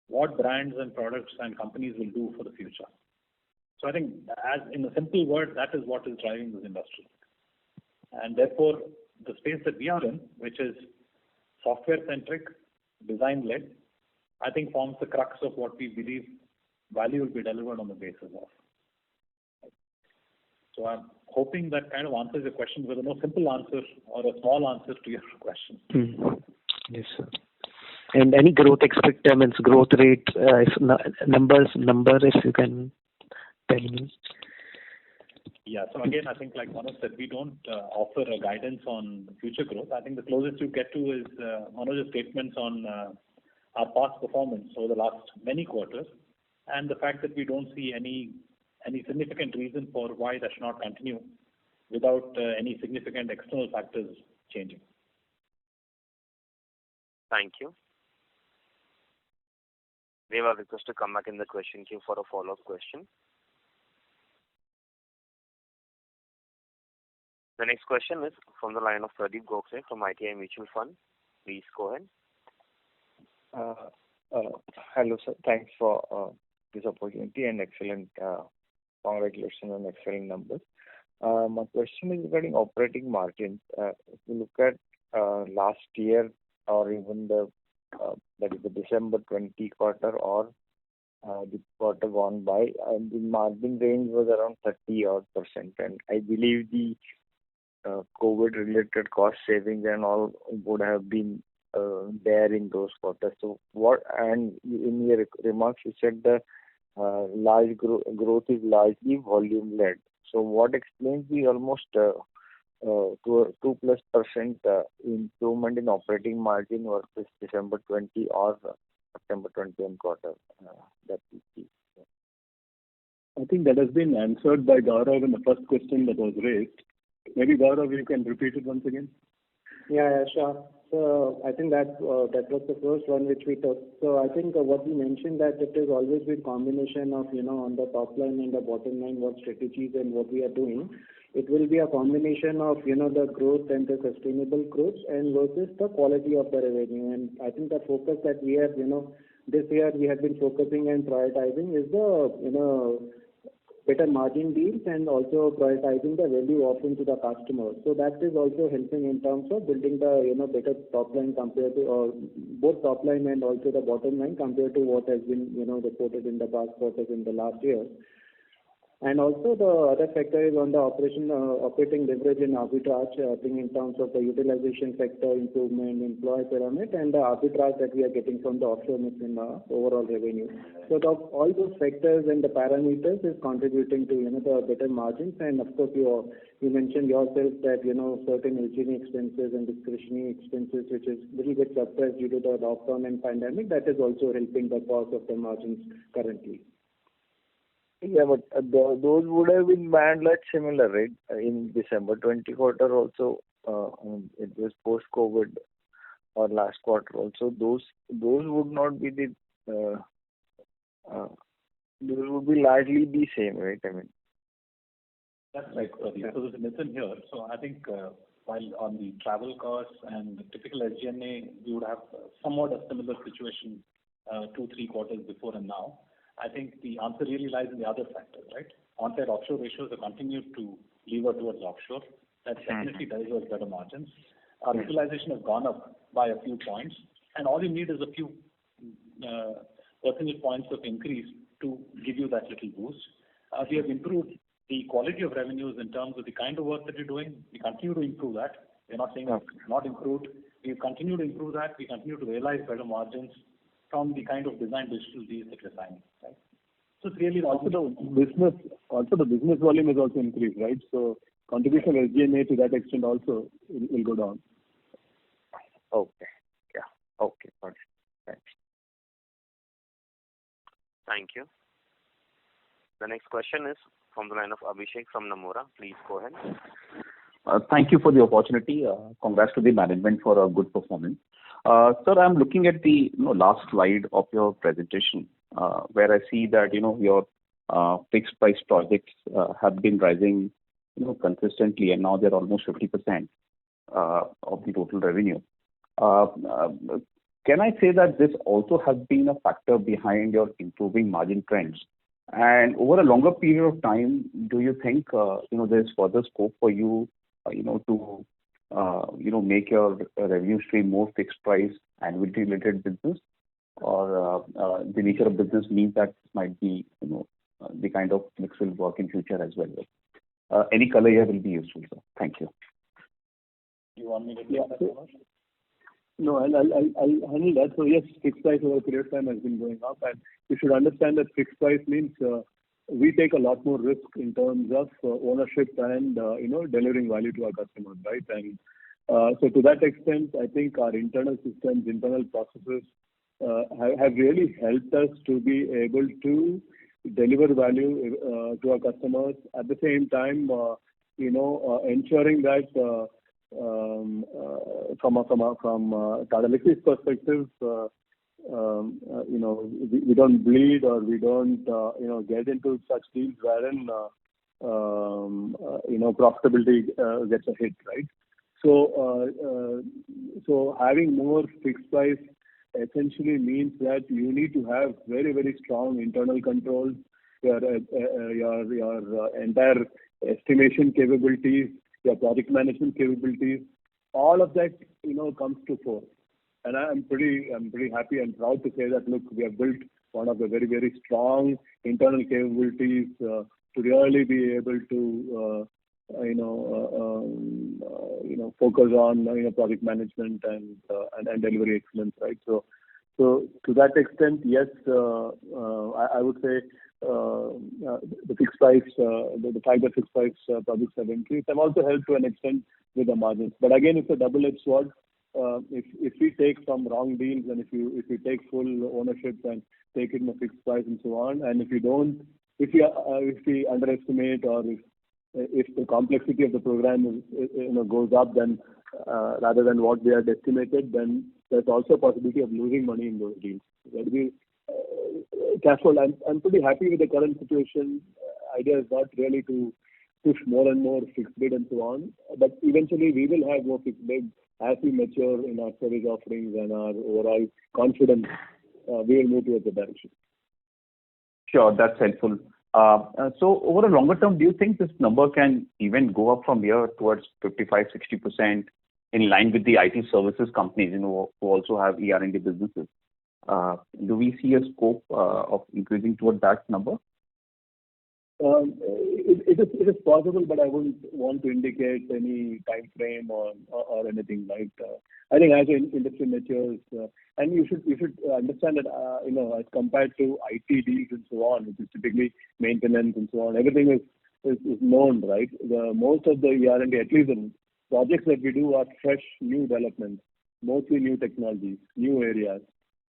what brands and products and companies will do for the future. So I think, as in a simple word, that is what is driving this industry. And therefore, the space that we are in, which is software-centric, design-led, I think forms the crux of what we believe value will be delivered on the basis of. So I'm hoping that kind of answers your question with a no simple answer or a small answer to your question. Yes, sir. And any growth growth rate, number, if you can tell me. Yeah. So again, I think like Manoj said, we don't offer a guidance on future growth. I think the closest you get to is Manoj's statements on our past performance over the last many quarters, and the fact that we don't see any significant reason for why that should not continue without any significant external factors changing. Thank you. We have a request to come back in the question queue for a follow-up question. The next question is from the line of Pradeep Gokhale from ITI Mutual Fund. Please go ahead. Hello, sir. Thanks for this opportunity and excellent congratulations on excellent numbers. My question is regarding operating margins. If you look at last year or even that is the December 20 quarter or the quarter gone by, and the margin range was around 30% and I believe the COVID-related cost savings and all would have been there in those quarters. So what? And in your remarks, you said the large growth is largely volume-led. So what explains the almost 2+% improvement in operating margin versus December 20 or September 21 quarter that we see? I think that has been answered by Gaurav in the first question that was raised. Maybe Gaurav, you can repeat it once again. Yeah, sure. So I think that was the first one which we took. So I think what we mentioned that it is always with combination of, on the top line and the bottom line, what strategies and what we are doing. It will be a combination of, the growth and the sustainable growth and versus the quality of the revenue. And I think the focus that we have, this year we have been focusing and prioritizing is the, better margin deals and also prioritizing the value offering to the customer. So that is also helping in terms of building the, better top line compared to, or both top line and also the bottom line compared to what has been, reported in the past quarters in the last year. And also the other factor is on the operating leverage in arbitrage, I think in terms of the utilization factor improvement, employee pyramid, and the arbitrage that we are getting from the offshore mix in the overall revenue. So all those factors and the parameters is contributing to, the better margins. And of course, you mentioned yourself that, certain SG&A expenses and discretionary expenses, which is little bit suppressed due to the lockdown and pandemic, that is also helping the cause of the margins currently. Yeah, but those would have been banned like similar, right? In December 20 quarter also, it was post-COVID or last quarter also. Those would not be those would be largely the same, right? I mean. That's right, Pradeep. So there's a Nitin here. So I think while on the travel costs and the typical SG&A, we would have somewhat a similar situation 2-3 quarters before and now. I think the answer really lies in the other factors, right? On-site offshore ratios have continued to lever towards offshore. That definitely delivers better margins. Our utilization has gone up by a few points, and all you need is a few percentage points of increase to give you that little boost. We have improved the quality of revenues in terms of the kind of work that you're doing. We continue to improve that. We're not saying it's not improved. We continue to improve that. We continue to realize better margins from the kind of design digital deals that we're signing, right? So it's really also the business volume has also increased, right? So contribution of SG&A to that extent also will go down. Okay. Yeah. Okay. Got it. Thanks. Thank you. The next question is from the line of Abhishek from Nomura. Please go ahead. Thank you for the opportunity. Congrats to the management for a good performance. Sir, I'm looking at the last slide of your presentation, where I see that your fixed price projects have been rising consistently, and now they're almost 50%. of the total revenue. Can I say that this also has been a factor behind your improving margin trends? And over a longer period of time, do you think there's further scope for you, to make your revenue stream more fixed price annuity related business, or the nature of business means that might be the kind of mix will work in future as well? Any color here will be useful, sir. Thank you. You want me to take that, Manoj? No, I'll handle that. So yes, fixed price over a period of time has been going up, and you should understand that fixed price means we take a lot more risk in terms of ownership and delivering value to our customers, right? And so to that extent, I think our internal systems, internal processes have really helped us to be able to deliver value to our customers. At the same time, ensuring that from Tata Elxsi's perspective, we don't bleed or we don't get into such deals wherein profitability gets a hit, right? So having more fixed price essentially means that you need to have very, very strong internal controls. Your entire estimation capabilities, your project management capabilities, all of that comes to fore. And I'm pretty happy and proud to say that, look, we have built one of the very, very strong internal capabilities to really be able to focus on project management and delivery excellence, right? So to that extent, yes, I would say the fixed price, the fiber fixed price projects have increased. Have also helped to an extent with the margins. But again, it's a double-edged sword. If we take some wrong deals and if you take full ownership and take it in a fixed price and so on, and if we underestimate or if the complexity of the program goes up, then rather than what we had estimated, then there's also a possibility of losing money in those deals. That will be careful. I'm pretty happy with the current situation. Idea is not really to push more and more fixed bid and so on, but eventually we will have more fixed bid as we mature in our service offerings and our overall confidence. We will move towards the direction. Sure, that's helpful. So over a longer term, do you think this number can even go up from here towards 55-60% in line with the IT services companies, who also have ER&D businesses? Do we see a scope of increasing toward that number? It is possible, but I wouldn't want to indicate any time frame or anything like that. I think as the industry matures, and you should understand that as compared to IT deals and so on, which is typically maintenance and so on, everything is known, right? Most of the ER&D, at least the projects that we do, are fresh, new developments, mostly new technologies, new areas.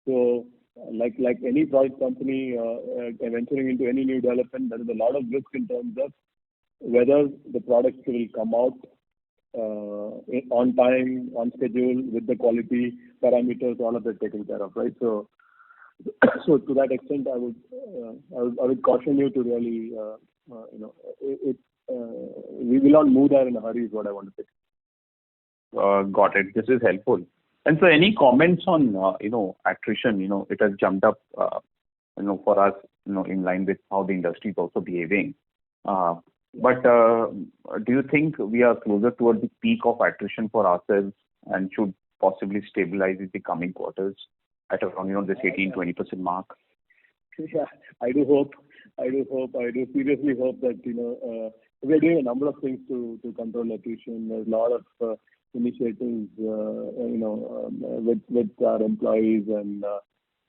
So like any product company venturing into any new development, there is a lot of risk in terms of whether the products will come out on time, on schedule, with the quality parameters, all of that taken care of, right? So to that extent, I would caution you to really, we will not move there in a hurry, is what I want to say. Got it. This is helpful. And so, any comments on attrition? It has jumped up, for us, in line with how the industry is also behaving. But do you think we are closer towards the peak of attrition for ourselves and should possibly stabilize in the coming quarters at around this 18-20% mark? Yeah, I do hope. I do seriously hope that we are doing a number of things to control attrition. There's a lot of initiatives, with our employees and a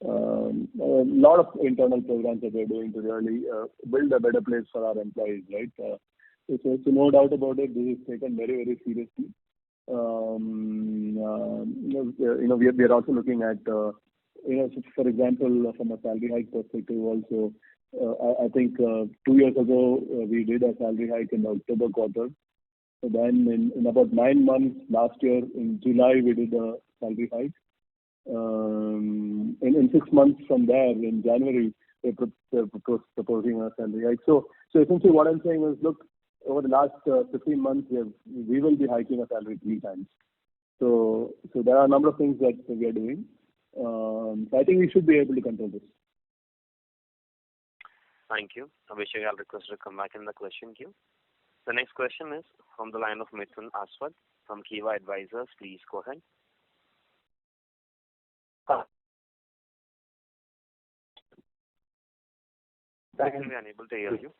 lot of internal programs that we're doing to really build a better place for our employees, right? So no doubt about it, this is taken very, very seriously. We are also looking at, for example, from a salary hike perspective also, I think 2 years ago, we did a salary hike in the October quarter. So then in about 9 months last year, in July, we did a salary hike. In 6 months from there, in January, we're proposing a salary hike. So essentially what I'm saying is, look, over the last 15 months, we will be hiking our salary 3 times. So there are a number of things that we are doing. So I think we should be able to control this. Thank you. Abhishek, I'll request you to come back in the question queue. The next question is from the line of Mithun Aswad from Kiva Advisors. Please go ahead. We are unable to hear you.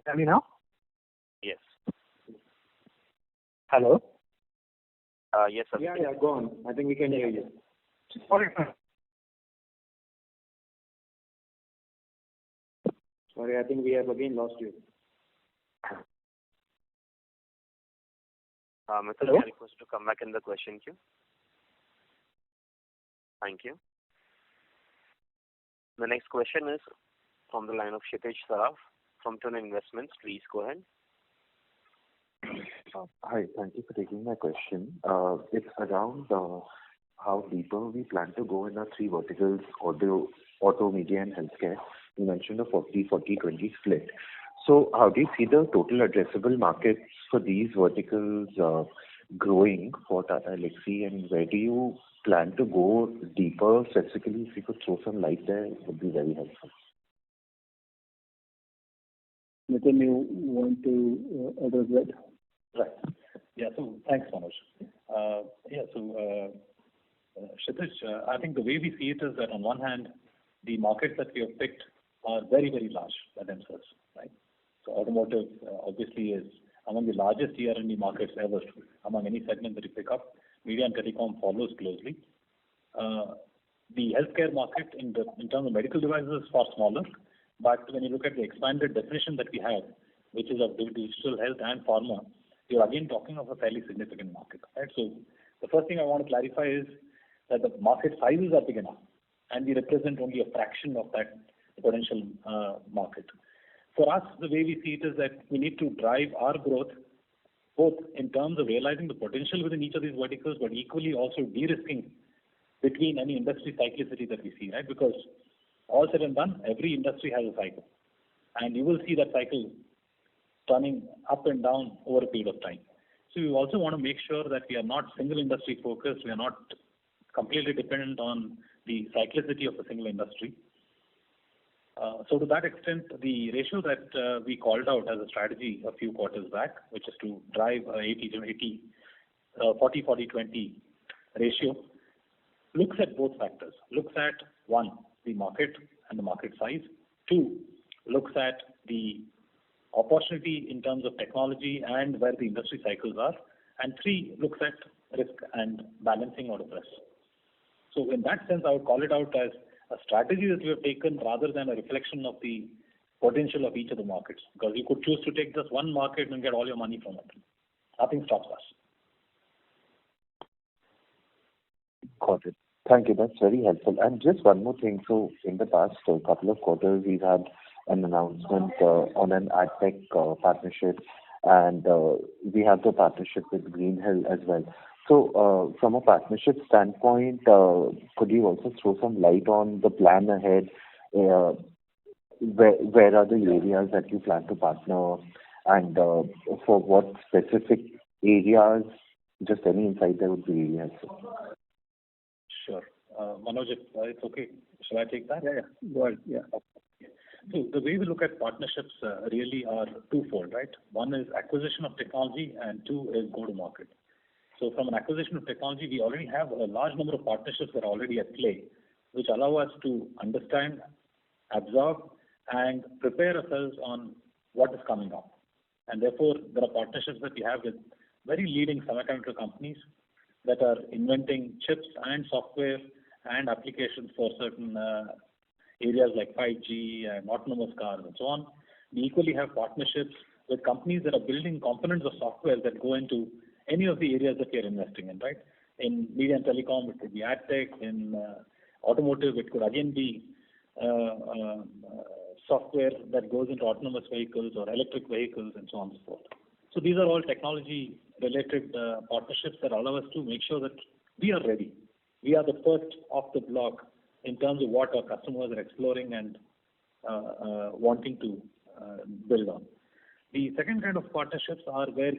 Hear me now? Yes. Hello? Yes, sir. Yeah, go on. I think we can hear you. Sorry, I think we have again lost you. Mithun, I request you to come back in the question queue. Thank you. The next question is from the line of Kshitij Saraf from Tune Investments. Please go ahead. Hi, thank you for taking my question. It's around how deeper we plan to go in our 3 verticals, auto, media, and healthcare. You mentioned a 40-40-20 split. So how do you see the total addressable markets for these verticals growing for Tata Elxsi, and where do you plan to go deeper? Specifically, if you could throw some light there, it would be very helpful. Nitin, you want to address that? Right. Yeah, so thanks, Manoj. Kshitij, I think the way we see it is that on one hand, the markets that we have picked are very, very large by themselves, right? So automotive obviously is among the largest ER&D markets ever among any segment that you pick up. Media and telecom follows closely. The healthcare market in terms of medical devices is far smaller, but when you look at the expanded definition that we have, which is of digital health and pharma, you're again talking of a fairly significant market, right? So the first thing I want to clarify is that the market sizes are big enough, and we represent only a fraction of that potential market. For us, the way we see it is that we need to drive our growth both in terms of realizing the potential within each of these verticals, but equally also de-risking between any industry cyclicity that we see, right? Because all said and done, every industry has a cycle, and you will see that cycle turning up and down over a period of time. So we also want to make sure that we are not single industry focused, we are not completely dependent on the cyclicity of a single industry. So to that extent, the ratio that we called out as a strategy a few quarters back, which is to drive a 40-40-20 ratio, looks at both factors. Looks at, 1, the market and the market size. 2, looks at the opportunity in terms of technology and where the industry cycles are. And 3, looks at risk and balancing out of risk. So in that sense, I would call it out as a strategy that we have taken rather than a reflection of the potential of each of the markets. Because you could choose to take just one market and get all your money from it. Nothing stops us. Got it. Thank you. That's very helpful. And just one more thing. So in the past couple of quarters, we've had an announcement on an ad tech partnership, and we have the partnership with Greenhill as well. So from a partnership standpoint, could you also throw some light on the plan ahead? Where are the areas that you plan to partner, and for what specific areas? Just any insight there would be really helpful. Sure. Manoj, if it's okay, shall I take that? Yeah. Go ahead. Yeah. So the way we look at partnerships really are twofold, right? One is acquisition of technology, and 2 is go-to-market. So from an acquisition of technology, we already have a large number of partnerships that are already at play, which allow us to understand, absorb, and prepare ourselves on what is coming up. And therefore, there are partnerships that we have with very leading semiconductor companies that are inventing chips and software and applications for certain areas like 5G and autonomous cars and so on. We equally have partnerships with companies that are building components of software that go into any of the areas that we are investing in, right? In media and telecom, it could be ad tech. In automotive, it could again be software that goes into autonomous vehicles or electric vehicles and so on and so forth. So these are all technology-related partnerships that allow us to make sure that we are ready. We are the first off the block in terms of what our customers are exploring and wanting to build on. The second kind of partnerships are where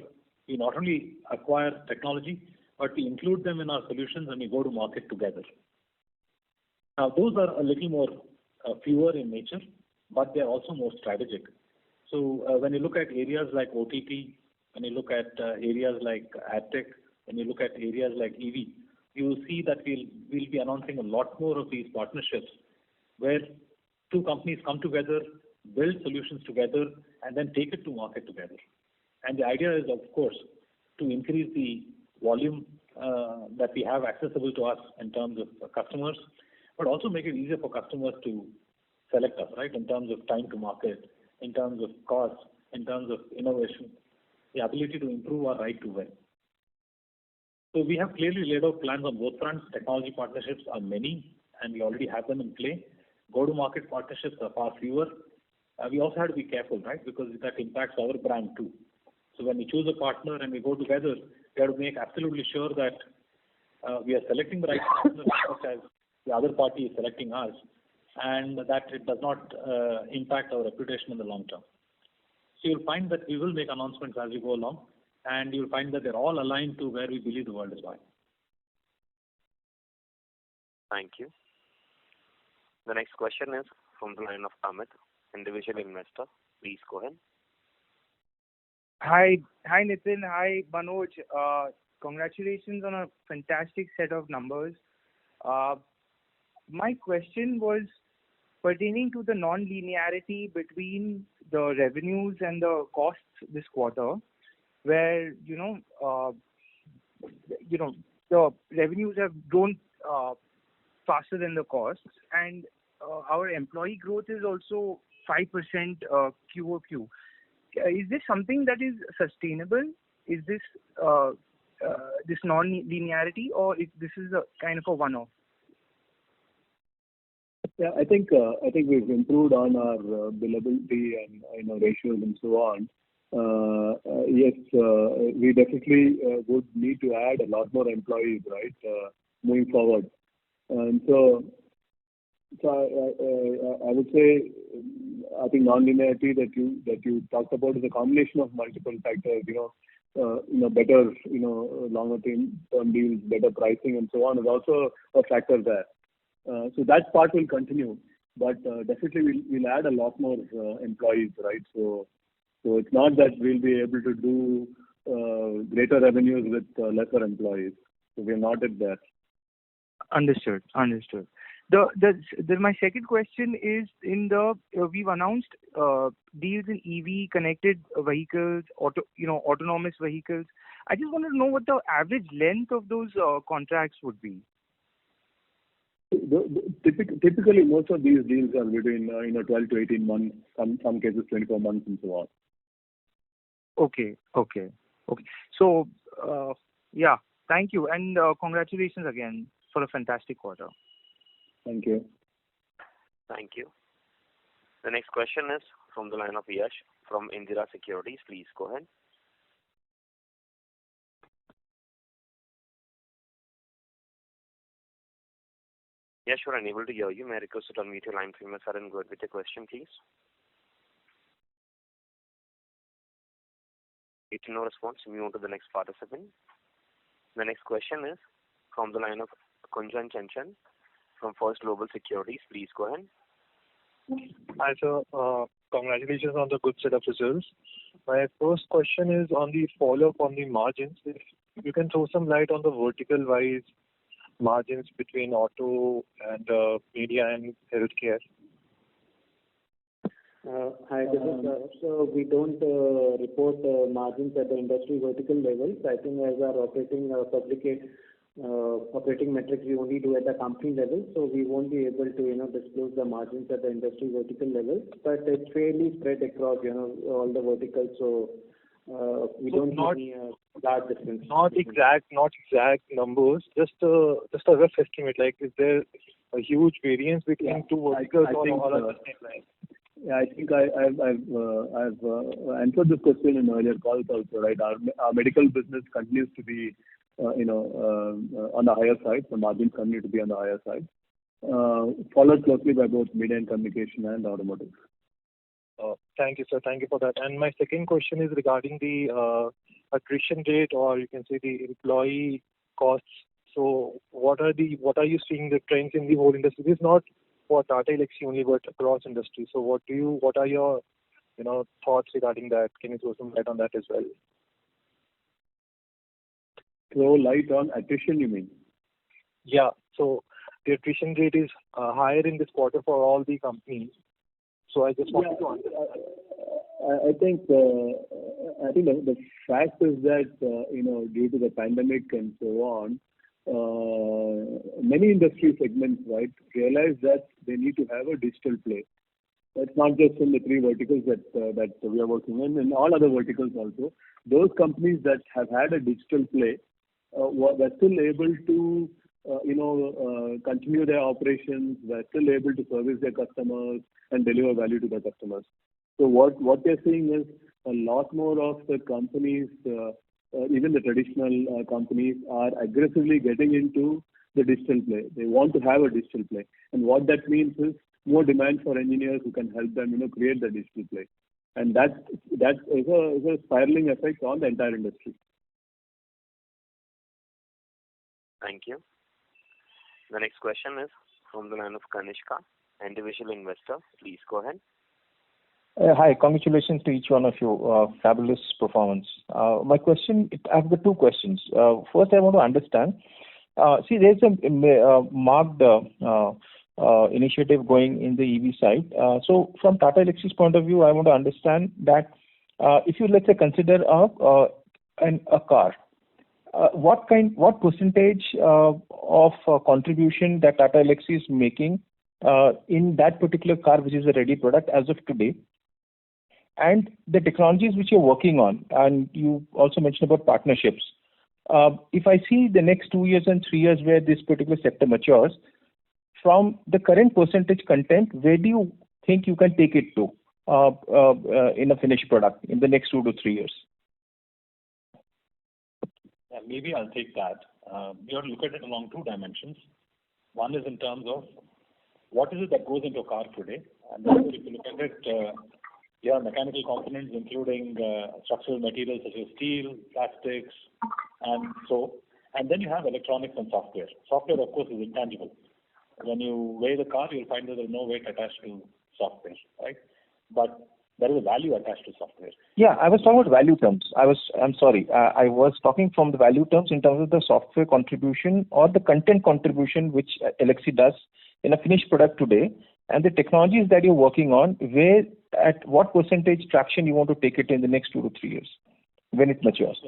we not only acquire technology, but we include them in our solutions and we go to market together. Now, those are a little more fewer in nature, but they're also more strategic. So when you look at areas like OTT, when you look at areas like AdTech, when you look at areas like EV, you will see that we'll be announcing a lot more of these partnerships where two companies come together, build solutions together, and then take it to market together. And the idea is, of course, to increase the volume that we have accessible to us in terms of customers, but also make it easier for customers to select us, right, in terms of time to market, in terms of cost, in terms of innovation, the ability to improve our right to win. So we have clearly laid out plans on both fronts. Technology partnerships are many, and we already have them in play. Go-to-market partnerships are far fewer. We also have to be careful, right, because that impacts our brand too. So when we choose a partner and we go together, we have to make absolutely sure that we are selecting the right partner just as the other party is selecting us, and that it does not impact our reputation in the long term. So you'll find that we will make announcements as we go along, and you'll find that they're all aligned to where we believe the world is going. Thank you. The next question is from the line of Amit, individual investor. Please go ahead. Hi Nitin. Hi Manoj. Congratulations on a fantastic set of numbers. My question was pertaining to the non-linearity between the revenues and the costs this quarter, where the revenues have grown faster than the costs, and our employee growth is also 5% QOQ. Is this something that is sustainable? Is this this non-linearity, or this is a kind of a one-off? Yeah, I think we've improved on our billability and ratios and so on. Yes, we definitely would need to add a lot more employees, right, moving forward. And so I would say I think non-linearity that you talked about is a combination of multiple factors. Better longer term deals, better pricing, and so on is also a factor there. So that part will continue, but definitely we'll add a lot more employees, right? So it's not that we'll be able to do greater revenues with lesser employees. So we're not at that. Understood. My second question is we've announced deals in EV, connected vehicles, autonomous vehicles. I just wanted to know what the average length of those contracts would be. Typically, most of these deals are between 12 to 18 months, some cases 24 months, and so on. Okay. So, yeah, thank you, and congratulations again for a fantastic quarter. Thank you. Thank you. The next question is from the line of Yash from Indira Securities. Please go ahead. Yash, we're unable to hear you. May I request you to unmute your line from your side and go ahead with your question, please? Getting no response, we move to the next participant. The next question is from the line of Kunjan Chanchan from First Global Securities. Please go ahead. Hi, sir. Congratulations on the good set of results. My first question is on the follow-up on the margins. If you can throw some light on the vertical-wise margins between auto and media and healthcare. Hi, this is so we don't report margins at the industry vertical levels. I think as our operating metrics we only do at the company level, so we won't be able to disclose the margins at the industry vertical level. But it's fairly spread across all the verticals, so we don't see any large difference. Not exact numbers, just a rough estimate. Like, is there a huge variance between two verticals or all on the same line? Yeah, I think I've answered this question in earlier calls also, right? Our medical business continues to be on the higher side. The margins continue to be on the higher side, followed closely by both media and communication and automotive. Thank you, sir. Thank you for that. And my second question is regarding the attrition rate, or you can say the employee costs. So what are you seeing the trends in the whole industry? This is not for Tata Elxsi only, but across industry. So what are your thoughts regarding that? Can you throw some light on that as well? Throw light on attrition, you mean? Yeah. So the attrition rate is higher in this quarter for all the companies. So I just wanted to understand. I think the fact is that due to the pandemic and so on, many industry segments, right, realize that they need to have a digital play. That's not just in the three verticals that we are working in all other verticals also. Those companies that have had a digital play were still able to continue their operations, were still able to service their customers and deliver value to their customers. So what we're seeing is a lot more of the companies, even the traditional companies, are aggressively getting into the digital play. They want to have a digital play, and what that means is more demand for engineers who can help them, create the digital play, and that is a spiraling effect on the entire industry. Thank you. The next question is from the line of Kanishka, individual investor. Please go ahead. Hi, congratulations to each one of you. Fabulous performance. My question, I have the two questions. First, I want to understand. See, there's a marked initiative going in the EV side. So, from Tata Elxsi's point of view, I want to understand that if you let's say consider a car, what percentage of contribution that Tata Elxsi is making in that particular car, which is a ready product as of today, and the technologies which you're working on, and you also mentioned about partnerships. If I see the next 2 years and 3 years where this particular sector matures, from the current percentage content, where do you think you can take it to in a finished product in the next 2 to 3 years? Yeah, maybe I'll take that. You have to look at it along two dimensions. One is in terms of what is it that goes into a car today, and then if you look at it, you have mechanical components including structural materials such as steel, plastics, and then you have electronics and software. Software, of course, is intangible. When you weigh the car, you'll find that there's no weight attached to software, right? But there is a value attached to software. Yeah, I was talking about value terms. I'm sorry. I was talking from the value terms in terms of the software contribution or the content contribution which Elxsi does in a finished product today, and the technologies that you're working on, where at what percentage traction you want to take it in the next 2 to 3 years when it matures.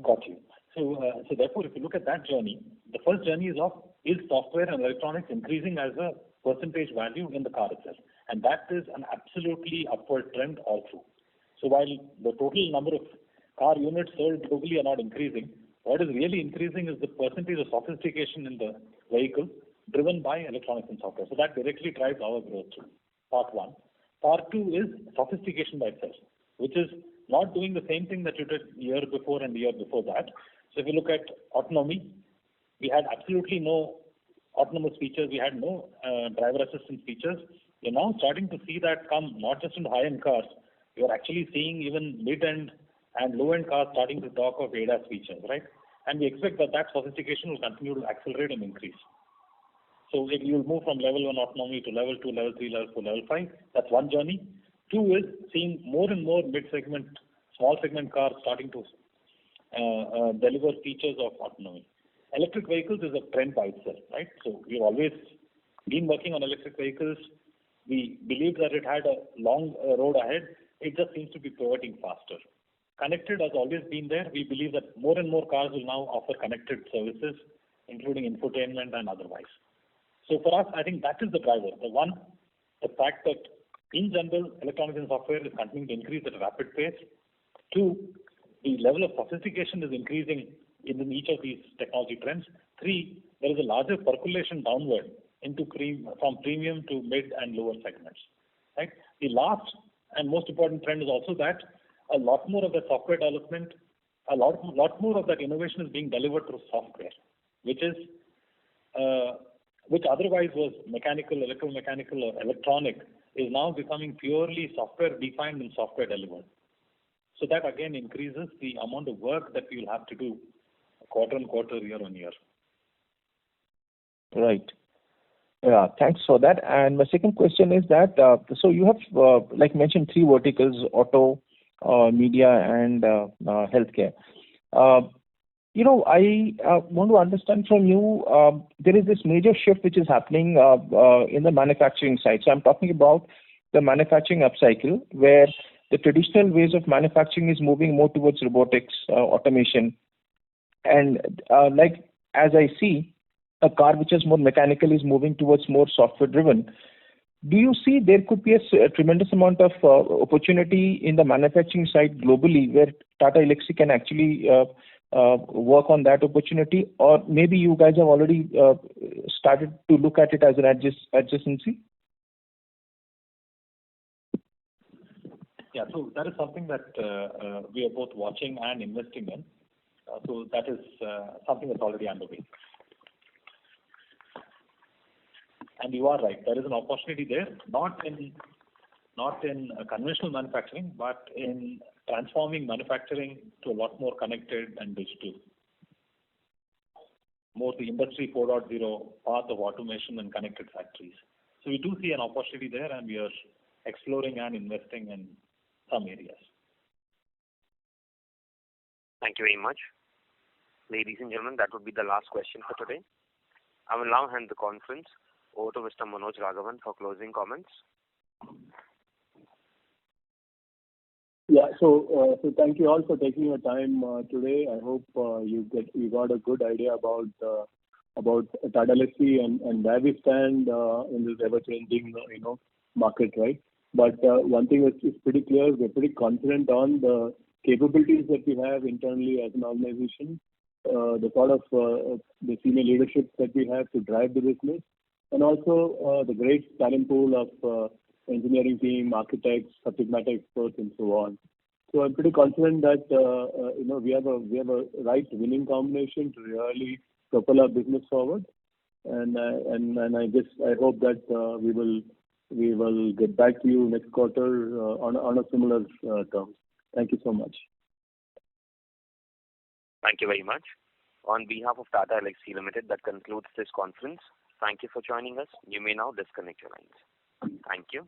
Got you. So therefore, if you look at that journey, the first journey is software and electronics increasing as a percentage value in the car itself, and that is an absolutely upward trend all through. So while the total number of car units sold globally are not increasing, what is really increasing is the percentage of sophistication in the vehicle driven by electronics and software. So that directly drives our growth through. Part one. Part two is sophistication by itself, which is not doing the same thing that you did year before and the year before that. So if you look at autonomy, we had absolutely no autonomous features. We had no driver assistance features. We're now starting to see that come not just in high-end cars. You're actually seeing even mid-end and low-end cars starting to talk of ADAS features, right? And we expect that sophistication will continue to accelerate and increase. So if you'll move from level 1 autonomy to level 2, level 3, level 4, level 5, that's one journey. Two is seeing more and more mid-segment, small segment cars starting to deliver features of autonomy. Electric vehicles is a trend by itself, right? So we've always been working on electric vehicles. We believe that it had a long road ahead. It just seems to be pivoting faster. Connected has always been there. We believe that more and more cars will now offer connected services, including infotainment and otherwise. So for us, I think that is the driver. The fact that in general, electronics and software is continuing to increase at a rapid pace. Two, the level of sophistication is increasing in each of these technology trends. Three, there is a larger percolation downward into from premium to mid and lower segments. Right? The last and most important trend is also that a lot more of the software development, a lot more of that innovation is being delivered through software, which otherwise was mechanical, electromechanical, or electronic, is now becoming purely software defined and software delivered. So that again increases the amount of work that we will have to do quarter on quarter, year on year. Right. Yeah, thanks for that. And my second question is that, so you have, like mentioned, three verticals: auto, media, and healthcare. I want to understand from you, there is this major shift which is happening in the manufacturing side. So I'm talking about the manufacturing upcycle, where the traditional ways of manufacturing is moving more towards robotics, automation. And like as I see, a car which is more mechanical is moving towards more software driven. Do you see there could be a tremendous amount of opportunity in the manufacturing side globally where Tata Elxsi can actually work on that opportunity, or maybe you guys have already started to look at it as an adjacency? Yeah, so that is something that we are both watching and investing in. So that is something that's already underway. And you are right, there is an opportunity there, not in conventional manufacturing, but in transforming manufacturing to a lot more connected and digital. More the industry 4.0 path of automation and connected factories. So we do see an opportunity there, and we are exploring and investing in some areas. Thank you very much. Ladies and gentlemen, that would be the last question for today. I will now hand the conference over to Mr. Manoj Raghavan for closing comments. Yeah, so thank you all for taking your time today. I hope you got a good idea about Tata Elxsi and where we stand in this ever-changing market, right? But one thing is pretty clear: we're pretty confident on the capabilities that we have internally as an organization, the sort of the senior leadership that we have to drive the business, and also the great talent pool of engineering team, architects, subject matter experts, and so on. So I'm pretty confident that we have a right winning combination to really propel our business forward, and I hope that we will get back to you next quarter on a similar terms. Thank you so much. Thank you very much. On behalf of Tata Elxsi Limited, that concludes this conference. Thank you for joining us. You may now disconnect your lines. Thank you.